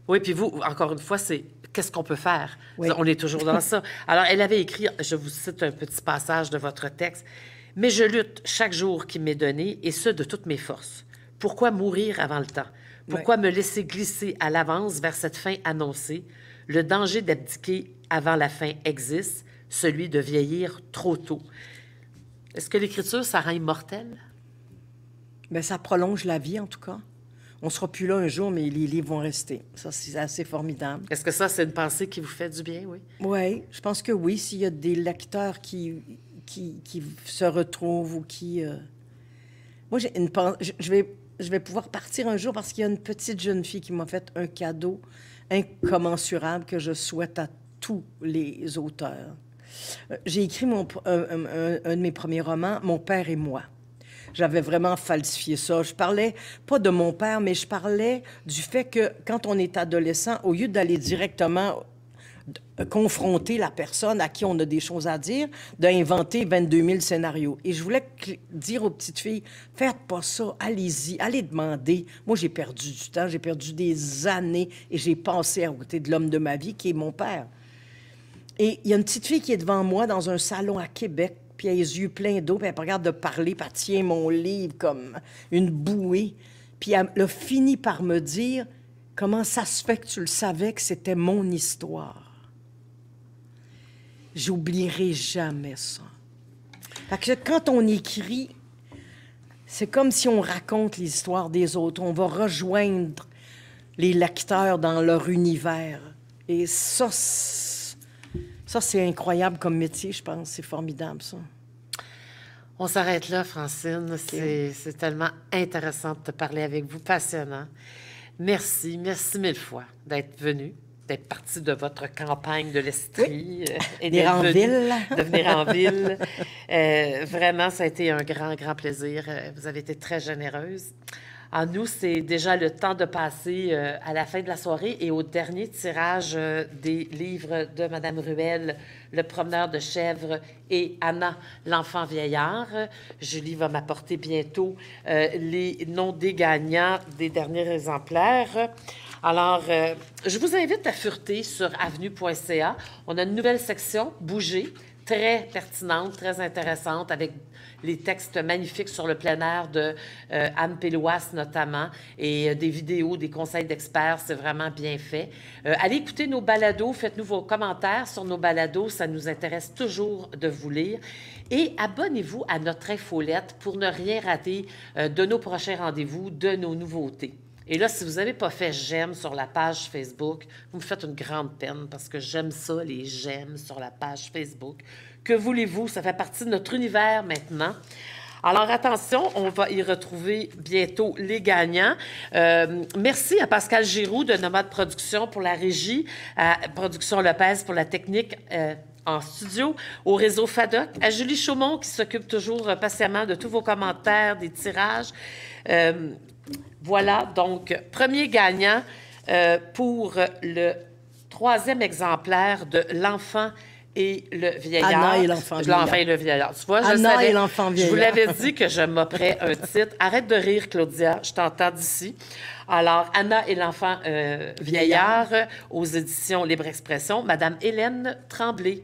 Oui, puis vous, encore une fois, c'est qu'est-ce qu'on peut faire? Oui. On est toujours dans ça. Alors, elle avait écrit, je vous cite un petit passage de votre texte, « Mais je lutte chaque jour qui m'est donné, et ce, de toutes mes forces. Pourquoi mourir avant le temps? Pourquoi me laisser glisser à l'avance vers cette fin annoncée? Le danger d'abdiquer avant la fin existe, celui de vieillir trop tôt. Est-ce que l'écriture, ça rend immortel? Bien, ça prolonge la vie, en tout cas. On ne sera plus là un jour, mais les livres vont rester. Ça, c'est assez formidable. Est-ce que ça, c'est une pensée qui vous fait du bien, oui? Oui, je pense que oui. S'il y a des lecteurs qui se retrouvent ou qui... Moi, j'ai une je vais pouvoir partir un jour parce qu'il y a une petite jeune fille qui m'a fait un cadeau incommensurable que je souhaite à tous les auteurs. J'ai écrit un de mes premiers romans, Mon père et moi. J'avais vraiment falsifié ça. Je parlais pas de mon père, mais je parlais du fait que quand on est adolescent, au lieu d'aller directement confronter la personne à qui on a des choses à dire, d'inventer 22 000 scénarios. Et je voulais dire aux petites filles, faites pas ça, allez-y, allez demander. Moi, j'ai perdu du temps, j'ai perdu des années et j'ai passé à côté de l'homme de ma vie, qui est mon père. Et il y a une petite fille qui est devant moi dans un salon à Québec, puis elle a les yeux pleins d'eau, puis elle regarde de parler, puis elle tient mon livre comme une bouée. Puis elle a fini par me dire, comment ça se fait que tu le savais que c'était mon histoire? J'oublierai jamais ça. Fait que quand on écrit, c'est comme si on raconte l'histoire des autres. On va rejoindre les lecteurs dans leur univers. Et ça c'est incroyable comme métier, je pense. C'est formidable, ça. On s'arrête là, Francine. C'est tellement intéressant de te parler avec vous, passionnant. Merci mille fois d'être venue, d'être partie de votre campagne de l'Estrie. Et venir en ville. De venir en ville. Vraiment, ça a été un grand plaisir. Vous avez été très généreuse. En nous, c'est déjà le temps de passer à la fin de la soirée et au dernier tirage des livres de Mme Ruel, Le promeneur de chèvres et Anna, l'enfant vieillard. Julie va m'apporter bientôt les noms des gagnants des derniers exemplaires. Alors, je vous invite à fureter sur avenue.ca. On a une nouvelle section, Bouger, très pertinente, très intéressante, avec les textes magnifiques sur le plein air de Anne Péloas notamment, et des vidéos, des conseils d'experts, c'est vraiment bien fait. Allez écouter nos balados, faites-nous vos commentaires sur nos balados, ça nous intéresse toujours de vous lire. Et abonnez-vous à notre infolette pour ne rien rater de nos prochains rendez-vous, de nos nouveautés. Et là, si vous n'avez pas fait j'aime sur la page Facebook, vous me faites une grande peine parce que j'aime ça, les j'aime sur la page Facebook. Que voulez-vous? Ça fait partie de notre univers maintenant. Alors, attention, on va y retrouver bientôt les gagnants. Merci à Pascal Giroux de Nomade Productions pour la régie, à Production Lopez pour la technique en studio, au réseau FADOC, à Julie Chaumont qui s'occupe toujours patiemment de tous vos commentaires, des tirages. Voilà, donc, premier gagnant pour le 3e exemplaire de L'enfant et le vieillard. Anna et l'enfant vieillard. L'enfant et le vieillard. Tu vois, Anna et l'enfant vieillard. Je vous l'avais dit que je m'offrais un titre. Arrête de rire, Claudia, je t'entends d'ici. Alors, Anna et l'enfant vieillard, aux éditions Libre Expression, Madame Hélène Tremblay.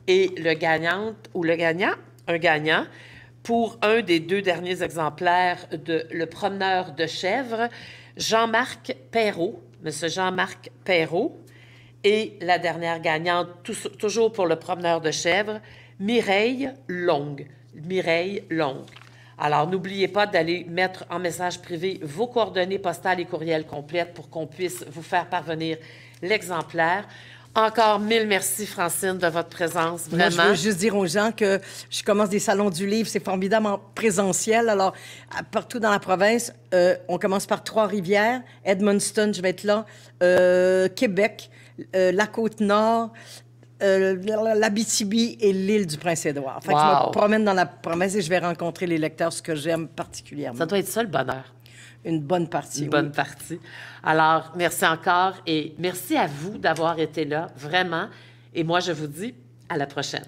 Et le gagnant, un gagnant, pour un des 2 derniers exemplaires de Le promeneur de chèvres, Jean-Marc Perrault, Monsieur Jean-Marc Perrault. Et la dernière gagnante, toujours pour Le promeneur de chèvres, Mireille Longue. Mireille Longue. Alors, n'oubliez pas d'aller mettre en message privé vos coordonnées postales et courriels complètes pour qu'on puisse vous faire parvenir l'exemplaire. Encore 1000 merci, Francine, de votre présence, vraiment. Moi, je veux juste dire aux gens que je commence des salons du livre, c'est formidable en présentiel. Alors, partout dans la province, on commence par Trois-Rivières, Edmundston, je vais être là, Québec, la Côte-Nord, l'Abitibi et l'île du Prince-Édouard. Fait que je me promène dans la province et je vais rencontrer les lecteurs, ce que j'aime particulièrement. Ça doit être ça, le bonheur. Une bonne partie. Une bonne partie. Alors, merci encore et merci à vous d'avoir été là, vraiment. Et moi, je vous dis à la prochaine.